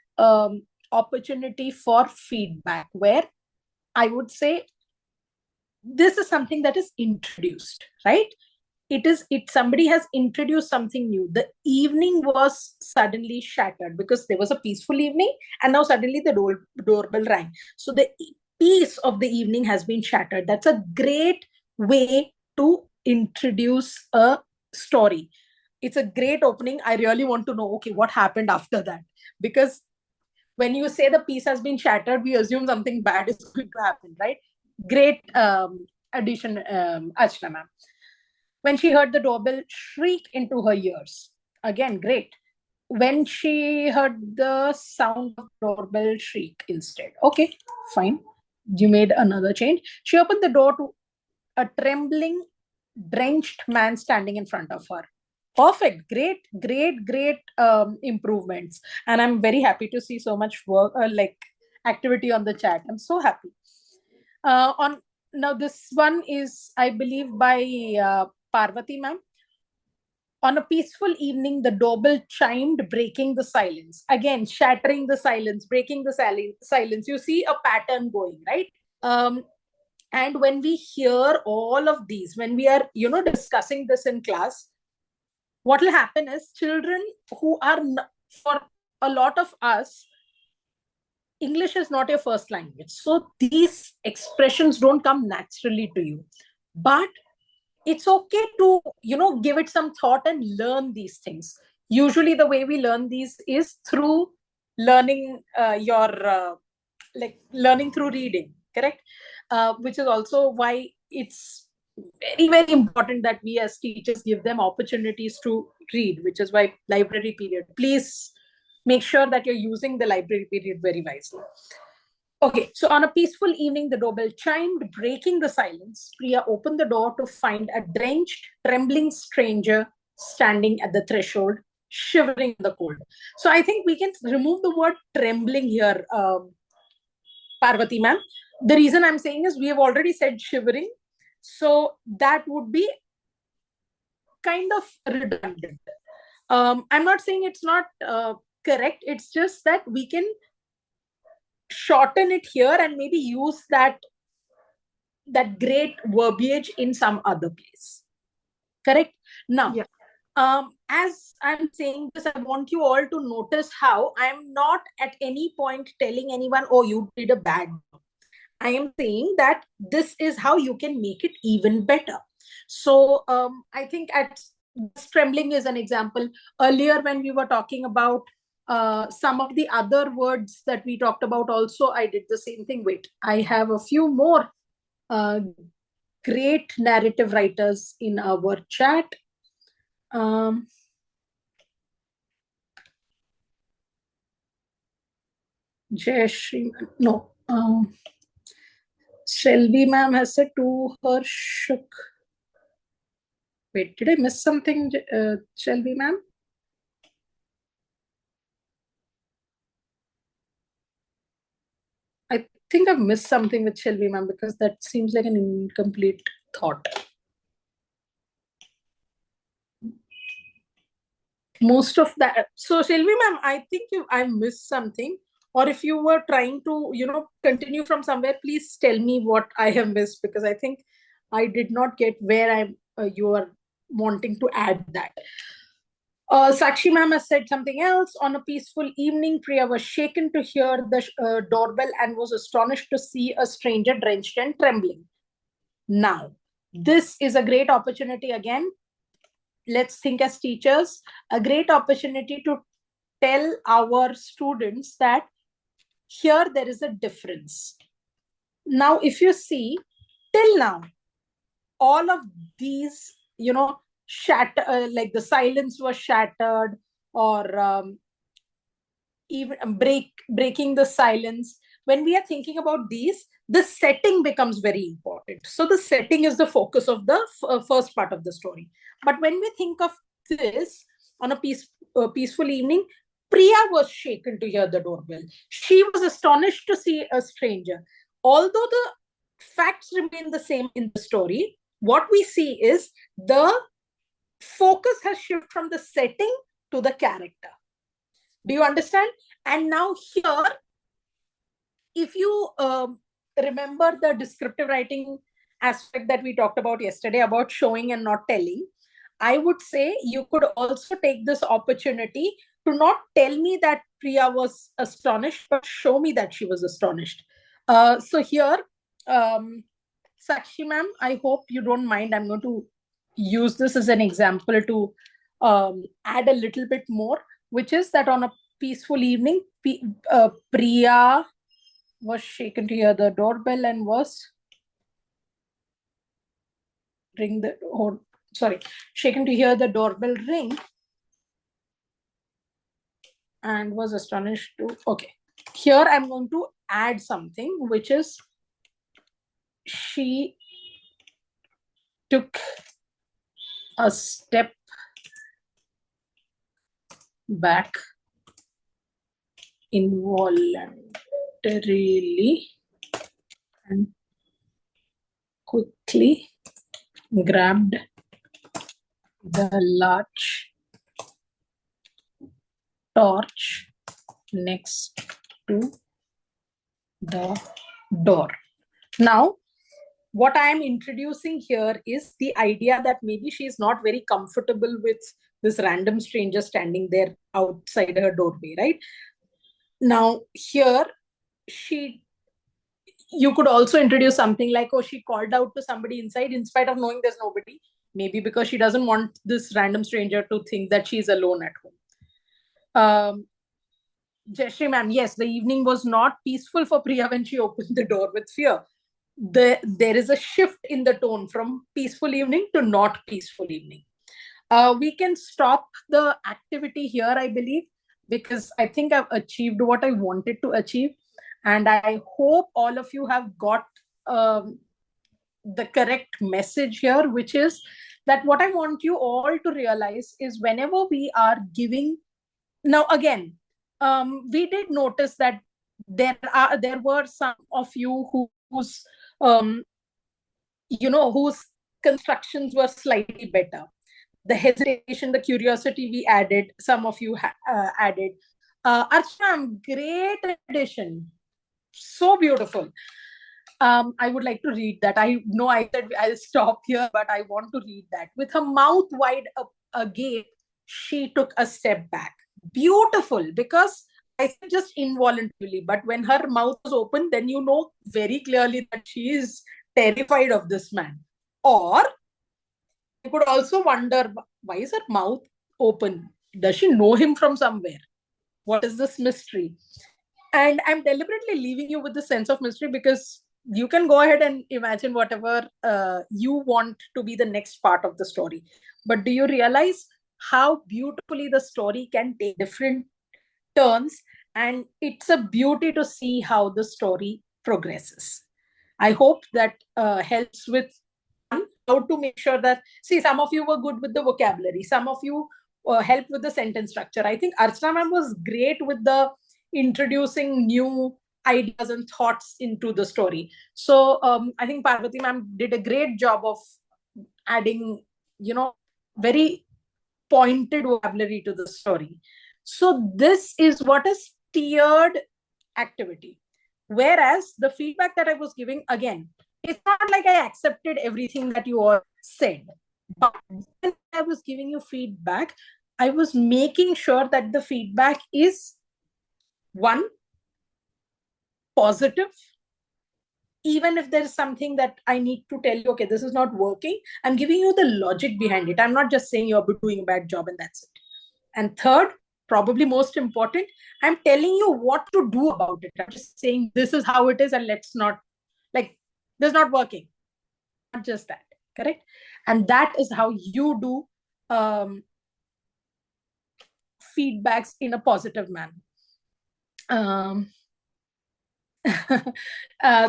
[SPEAKER 1] opportunity for feedback, where I would say this is something that is introduced, right? It somebody has introduced something new. The evening was suddenly shattered because there was a peaceful evening, and now suddenly the doorbell rang. So the peace of the evening has been shattered. That's a great way to introduce a story. It's a great opening. I really want to know, okay, what happened after that? Because when you say the peace has been shattered, we assume something bad is going to happen, right? Great addition, Archana ma'am. When she heard the doorbell shriek into her ears. Again, great. When she heard the sound of doorbell shriek instead. Okay, fine. You made another change. She opened the door to a trembling, drenched man standing in front of her. Perfect. Great improvements. And I'm very happy to see so much work, like activity on the chat. I'm so happy. On now, this one is, I believe, by Parvati ma'am. On a peaceful evening, the doorbell chimed, breaking the silence. Again, shattering the silence, breaking the silence. You see a pattern going, right? And when we hear all of these, when we are, discussing this in class, what will happen is children who are, for a lot of us, English is not your first language. So these expressions don't come naturally to you. But it's okay to, give it some thought and learn these things. Usually the way we learn these is through learning learning through reading, correct? Which is also why it's very, very important that we as teachers give them opportunities to read, which is why library period. Please make sure that you're using the library period very wisely. Okay, so on a peaceful evening, the doorbell chimed, breaking the silence. Priya opened the door to find a drenched, trembling stranger standing at the threshold, shivering in the cold. So I think we can remove the word trembling here, Parvati ma'am. The reason I'm saying is we have already said shivering. So that would be kind of redundant. I'm not saying it's not correct. It's just that we can shorten it here and maybe use that great verbiage in some other place. Correct? Now, yeah. As I'm saying this, I want you all to notice how I'm not at any point telling anyone, oh, you did a bad job. I am saying that this is how you can make it even better. So I think trembling is an example. Earlier, when we were talking about some of the other words that we talked about also, I did the same thing. Wait, I have a few more great narrative writers in our chat. Jayashri, no. Shelby ma'am has said to her shook. Wait, did I miss something, Shelby ma'am? I think I've missed something with Shelby ma'am because that seems like an incomplete thought. Most of that. So Shelby ma'am, I think I missed something. Or if you were trying to, continue from somewhere, please tell me what I have missed, because I think I did not get where you are wanting to add that. Sakshi ma'am has said something else. On a peaceful evening, Priya was shaken to hear the doorbell and was astonished to see a stranger drenched and trembling. Now, this is a great opportunity again. Let's think as teachers, a great opportunity to tell our students that here there is a difference. Now, if you see, till now, all of these, like the silence was shattered, or even breaking the silence. When we are thinking about these, the setting becomes very important. So the setting is the focus of the first part of the story. But when we think of this on a peaceful evening, Priya was shaken to hear the doorbell. She was astonished to see a stranger. Although the facts remain the same in the story, what we see is the focus has shifted from the setting to the character. Do you understand? And now here, if you remember the descriptive writing aspect that we talked about yesterday about showing and not telling, I would say you could also take this opportunity to not tell me that Priya was astonished, but show me that she was astonished. So here, Sakshi ma'am, I hope you don't mind. I'm going to use this as an example to add a little bit more, which is that on a peaceful evening, Priya was shaken to hear the doorbell and was shaken to hear the doorbell ring and was astonished to, okay. Here I'm going to add something, which is she took a step back involuntarily and quickly grabbed the large torch next to the door. Now, what I am introducing here is the idea that maybe she is not very comfortable with this random stranger standing there outside her doorway, right? Now, here, you could also introduce something like, oh, she called out to somebody inside in spite of knowing there's nobody, maybe because she doesn't want this random stranger to think that she's alone at home. Jayashree ma'am, yes, the evening was not peaceful for Priya when she opened the door with fear. There is a shift in the tone from peaceful evening to not peaceful evening. We can stop the activity here, I believe, because I think I've achieved what I wanted to achieve. And I hope all of you have got the correct message here, which is that what I want you all to realize is whenever we are giving, now again, we did notice that there were some of you whose whose constructions were slightly better. The hesitation, the curiosity we added, some of you added. Archana, great addition. So beautiful. I would like to read that. I know I said I'll stop here, but I want to read that. With her mouth wide agape, she took a step back. Beautiful, because I said just involuntarily, but when her mouth was open, then you know very clearly that she is terrified of this man. Or you could also wonder, why is her mouth open? Does she know him from somewhere? What is this mystery? And I'm deliberately leaving you with the sense of mystery because you can go ahead and imagine whatever you want to be the next part of the story. But do you realize how beautifully the story can take different turns? And it's a beauty to see how the story progresses. I hope that helps with how to make sure that, see, some of you were good with the vocabulary, some of you helped with the sentence structure. I think Archana ma'am was great with the introducing new ideas and thoughts into the story. So I think Parvati ma'am did a great job of adding, very pointed vocabulary to the story. So this is what is tiered activity. Whereas the feedback that I was giving, again, it's not like I accepted everything that you all said. But when I was giving you feedback, I was making sure that the feedback is one, positive. Even if there is something that I need to tell you, okay, this is not working, I'm giving you the logic behind it. I'm not just saying you're doing a bad job and that's it. And third, probably most important, I'm telling you what to do about it. I'm just saying this is how it is, and let's not, like, this is not working. Not just that, correct? And that is how you do feedbacks in a positive manner.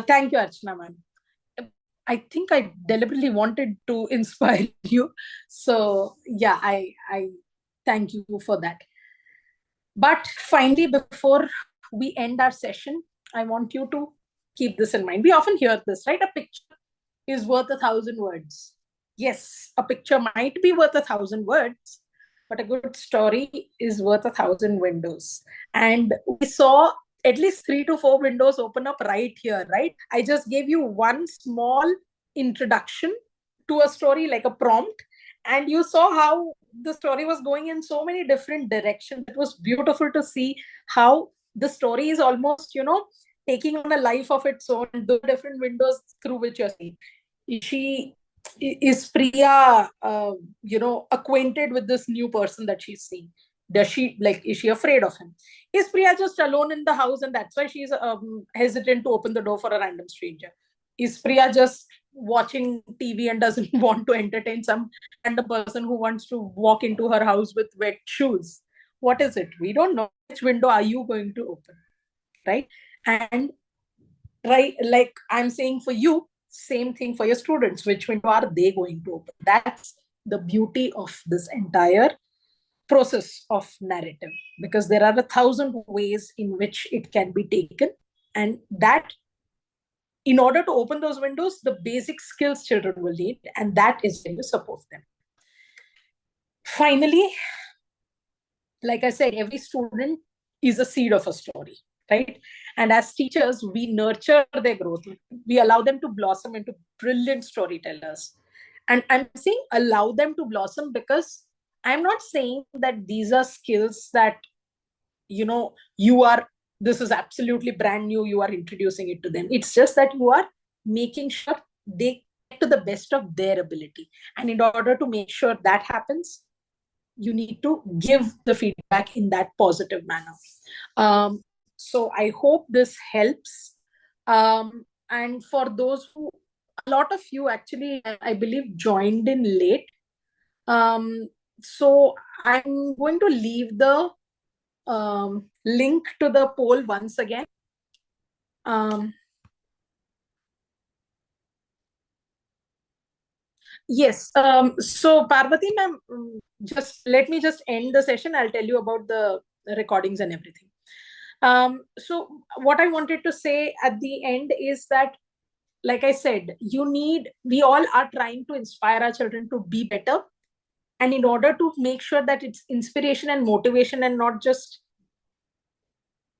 [SPEAKER 1] Thank you, Archana, ma'am. I think I deliberately wanted to inspire you. So yeah, I thank you for that. But finally, before we end our session, I want you to keep this in mind. We often hear this, right? A picture is worth 1,000 words. Yes, a picture might be worth 1,000 words, but a good story is worth 1,000 windows. And we saw at least 3 to 4 windows open up right here, right? I just gave you one small introduction to a story, like a prompt, and you saw how the story was going in so many different directions. It was beautiful to see how the story is almost, taking on a life of its own, the different windows through which you're seeing. Is Priya, acquainted with this new person that she's seeing? Is she afraid of him? Is Priya just alone in the house and that's why she's hesitant to open the door for a random stranger? Is Priya just watching TV and doesn't want to entertain some random person who wants to walk into her house with wet shoes? What is it? We don't know. Which window are you going to open, right? And right, like I'm saying for you, same thing for your students. Which window are they going to open? That's the beauty of this entire process of narrative, because there are 1,000 ways in which it can be taken, and that in order to open those windows, the basic skills children will need, and that is when you support them. Finally, like I said, every student is a seed of a story, right? And as teachers, we nurture their growth. We allow them to blossom into brilliant storytellers. And I'm saying allow them to blossom because I'm not saying that these are skills that, this is absolutely brand new, you are introducing it to them. It's just that you are making sure they get to the best of their ability. And in order to make sure that happens, you need to give the feedback in that positive manner. So I hope this helps. And for those who, a lot of you actually, I believe, joined in late. So I'm going to leave the link to the poll once again. Yes. So Parvati ma'am, just let me just end the session. I'll tell you about the recordings and everything. So what I wanted to say at the end is that, like I said, we all are trying to inspire our children to be better. And in order to make sure that it's inspiration and motivation and not just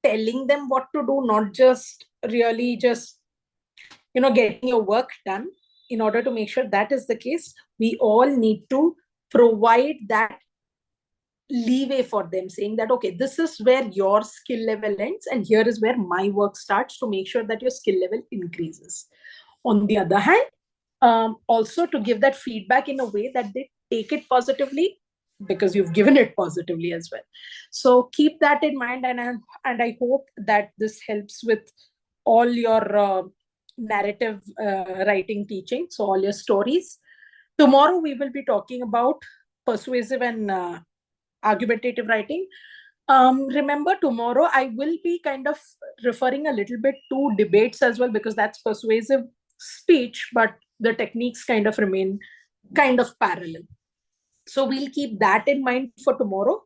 [SPEAKER 1] telling them what to do, not just really just, getting your work done, in order to make sure that is the case, we all need to provide that leeway for them, saying that, okay, this is where your skill level ends and here is where my work starts, to make sure that your skill level increases. On the other hand, also to give that feedback in a way that they take it positively, because you've given it positively as well. So keep that in mind, and I hope that this helps with all your narrative writing teaching, so all your stories. Tomorrow we will be talking about persuasive and argumentative writing. Remember, tomorrow I will be kind of referring a little bit to debates as well, because that's persuasive speech, but the techniques kind of remain kind of parallel. So we'll keep that in mind for tomorrow.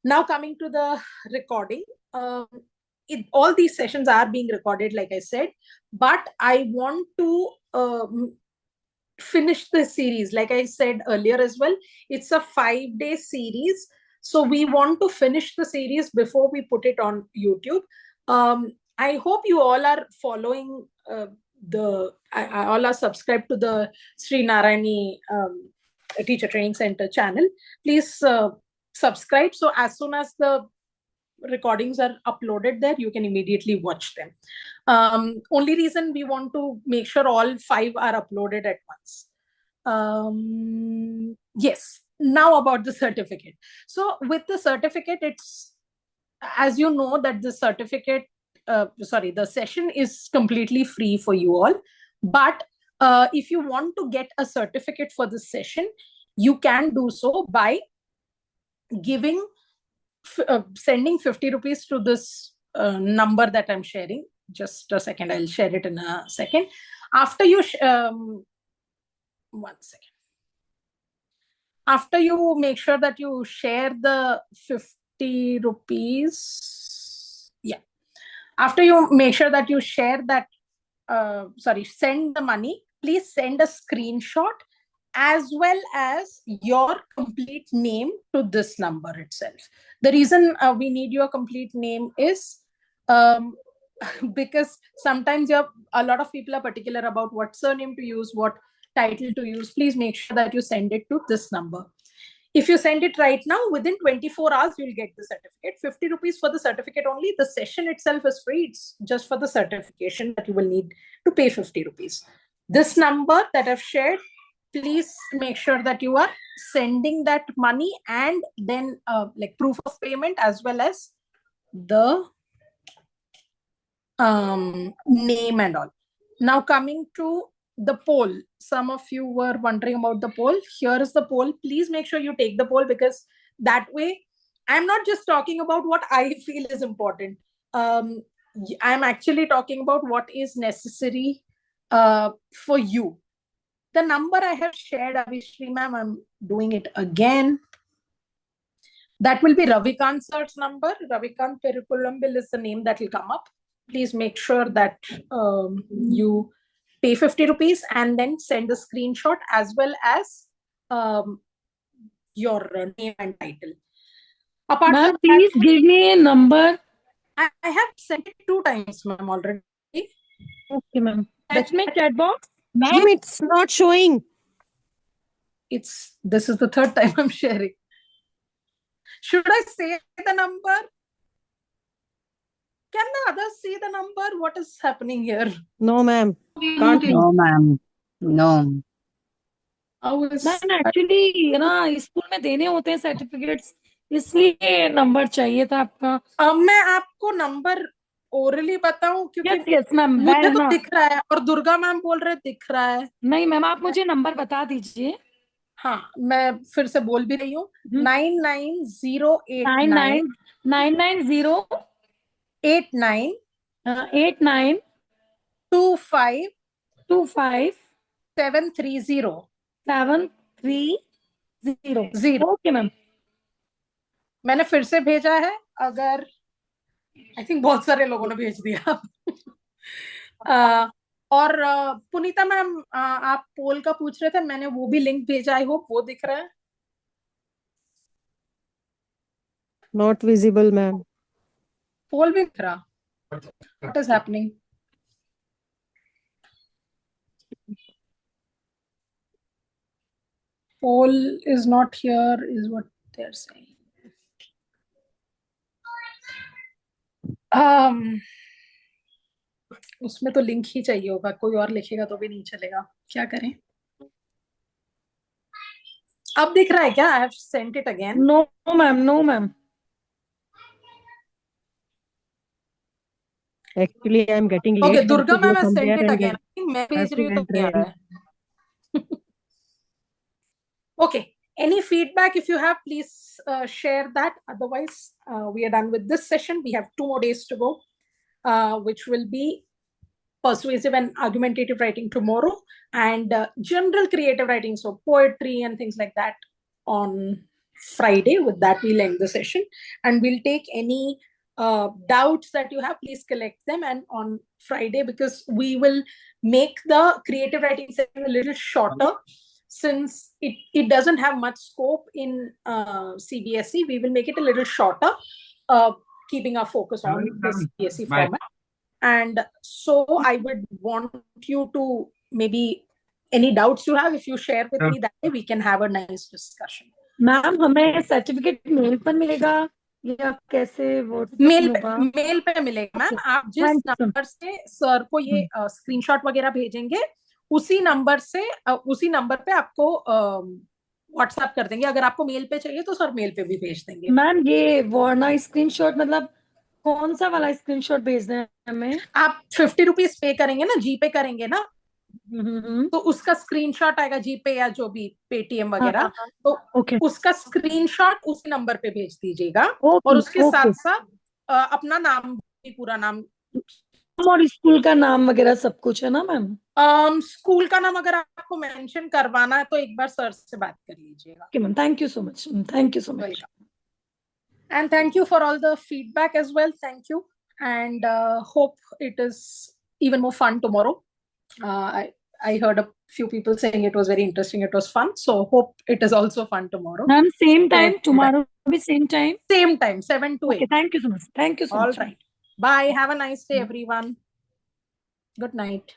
[SPEAKER 1] Now coming to the recording, all these sessions are being recorded, like I said, but I want to finish the series. Like I said earlier as well, it's a 5-day series. So we want to finish the series before we put it on YouTube. I hope you all are following all are subscribed to the Sri Narayani Teacher Training Center channel. Please subscribe. So as soon as the recordings are uploaded there, you can immediately watch them. Only reason we want to make sure all 5 are uploaded at once. Yes, now about the certificate. So with the certificate, it's, as you know, that the certificate, the session is completely free for you all. But if you want to get a certificate for this session, you can do so by giving sending 50 rupees to this number that I'm sharing. Just a second, I'll share it in a second. After you, 1 second. After you make sure that you share the 50 rupees, yeah. After you make sure that you share that, send the money, please send a screenshot as well as your complete name to this number itself. The reason we need your complete name is because sometimes a lot of people are particular about what surname to use, what title to use. Please make sure that you send it to this number. If you send it right now, within 24 hours, you'll get the certificate. 50 rupees for the certificate only. The session itself is free. It's just for the certification that you will need to pay 50 rupees. This number that I've shared, please make sure that you are sending that money and then like proof of payment as well as the name and all. Now coming to the poll, some of you were wondering about the poll. Here is the poll. Please make sure you take the poll, because that way I'm not just talking about what I feel is important. I'm actually talking about what is necessary for you. The number I have shared, Avishri ma'am, I'm doing it again. That will be Ravikant sir's number. Ravikant Perukulambil is the name that will come up. Please make sure that you pay 50 rupees and then send the screenshot as well as your name and title. Apart
[SPEAKER 4] Ma'am,
[SPEAKER 1] from
[SPEAKER 4] please give me a number.
[SPEAKER 1] I have sent it 2 times, ma'am, already.
[SPEAKER 4] Okay, ma'am. That's my chat box.
[SPEAKER 2] Ma'am, it's not showing.
[SPEAKER 1] This is the 3rd time I'm sharing. Should I say the number? Can the others see the number? What is happening here?
[SPEAKER 2] No, ma'am. Can't be.
[SPEAKER 5] No, ma'am. No.
[SPEAKER 1] How is
[SPEAKER 4] ma'am actually ना school में देने होते हैं certificates, इसलिए number चाहिए था आपका.
[SPEAKER 1] मैं आपको नंबर ओरली बताऊं, क्योंकि
[SPEAKER 4] यस यस मैम,
[SPEAKER 1] मुझे तो दिख रहा है और दुर्गा मैम बोल रहे दिख रहा है.
[SPEAKER 4] नहीं मैम, आप मुझे नंबर बता दीजिए.
[SPEAKER 1] हाँ, मैं फिर से बोल भी रही हूँ.
[SPEAKER 4] 999089 89
[SPEAKER 1] 25
[SPEAKER 4] 25
[SPEAKER 1] 730
[SPEAKER 4] 730. Okay ma'am.
[SPEAKER 1] मैंने फिर से भेजा है. अगर आई थिंक बहुत सारे लोगों ने भेज दिया. और पुनीता मैम, आप पोल का पूछ रहे थे, मैंने वो भी लिंक भेजा. आई होप वो दिख रहा है.
[SPEAKER 2] Not visible, ma'am.
[SPEAKER 1] पोल भी दिख रहा. What is happening? Poll is not here, is what they're saying. उसमें तो लिंक ही चाहिए होगा. कोई और लिखेगा तो भी नहीं चलेगा. क्या करें? अब दिख रहा है क्या? I have sent it again.
[SPEAKER 4] No ma'am, no ma'am.
[SPEAKER 2] Actually, I'm getting late.
[SPEAKER 1] Okay,
[SPEAKER 2] I have
[SPEAKER 1] Durga
[SPEAKER 2] to go
[SPEAKER 1] ma'am has
[SPEAKER 2] somewhere
[SPEAKER 1] sent it
[SPEAKER 2] and
[SPEAKER 1] again.
[SPEAKER 2] get-
[SPEAKER 1] I think मैं
[SPEAKER 2] I
[SPEAKER 1] भेज
[SPEAKER 2] have
[SPEAKER 1] रही
[SPEAKER 2] to
[SPEAKER 1] हूँ तो
[SPEAKER 2] get
[SPEAKER 1] क्या
[SPEAKER 2] ready.
[SPEAKER 1] रहा है? Okay. Any feedback if you have, please share that. Otherwise, we are done with this session. We have 2 more days to go, which will be persuasive and argumentative writing tomorrow, and general creative writing, so poetry and things like that, on Friday. With that, we'll end the session, and we'll take any doubts that you have. Please collect them, and on Friday, because we will make the creative writing session a little shorter, since it doesn't have much scope in CBSE. We will make it a little shorter, keeping our focus on the CBSE format. And so I would want you to, maybe any doubts you have, if you share with me, that way we can have a nice discussion.
[SPEAKER 4] Ma'am हमें certificate mail पर मिलेगा या कैसे WhatsApp
[SPEAKER 1] mail
[SPEAKER 4] होगा?
[SPEAKER 1] Mail पे मिलेगा ma'am.
[SPEAKER 4] Okay.
[SPEAKER 1] आप जिस
[SPEAKER 4] Thank you so
[SPEAKER 1] नंबर से सर को ये स्क्रीनशॉट वगैरह भेजेंगे, उसी नंबर पे आपको व्हाट्सएप कर देंगे। अगर आपको मेल पे चाहिए तो सर मेल पे भी भेज देंगे।
[SPEAKER 4] मैम ये वार्ना स्क्रीनशॉट मतलब कौन सा वाला स्क्रीनशॉट भेजना है हमें?
[SPEAKER 1] आप 50 रुपीज पे करेंगे ना, जी पे करेंगे ना,
[SPEAKER 4] हम्म।
[SPEAKER 1] तो उसका स्क्रीनशॉट आएगा जी पे या जो भी पेटीएम
[SPEAKER 4] हाँ
[SPEAKER 1] वगैरह,
[SPEAKER 4] हाँ हाँ।
[SPEAKER 1] तो
[SPEAKER 4] ओके
[SPEAKER 1] उसका स्क्रीनशॉट उस नंबर पे भेज दीजिएगा।
[SPEAKER 4] ओके
[SPEAKER 1] और उसके
[SPEAKER 4] ओके।
[SPEAKER 1] साथ साथ अपना नाम भी, पूरा नाम।
[SPEAKER 4] और स्कूल का नाम वगैरह सब कुछ है ना मैम?
[SPEAKER 1] स्कूल का नाम अगर आपको मेंशन करवाना है तो एक बार सर से बात कर लीजिएगा।
[SPEAKER 4] Okay ma'am, thank you so much, thank you so much.
[SPEAKER 1] Welcome, and thank you for all the feedback as well. Thank you, and hope it is even more fun tomorrow. I heard a few people saying it was very interesting, it was fun, so hope it is also fun tomorrow.
[SPEAKER 4] Ma'am same
[SPEAKER 1] So
[SPEAKER 4] time tomorrow भी same time?
[SPEAKER 1] same time, 7 to 8.
[SPEAKER 4] Okay, thank you so much, thank you so
[SPEAKER 1] All
[SPEAKER 4] much.
[SPEAKER 1] right, bye, have a nice day everyone. Good night.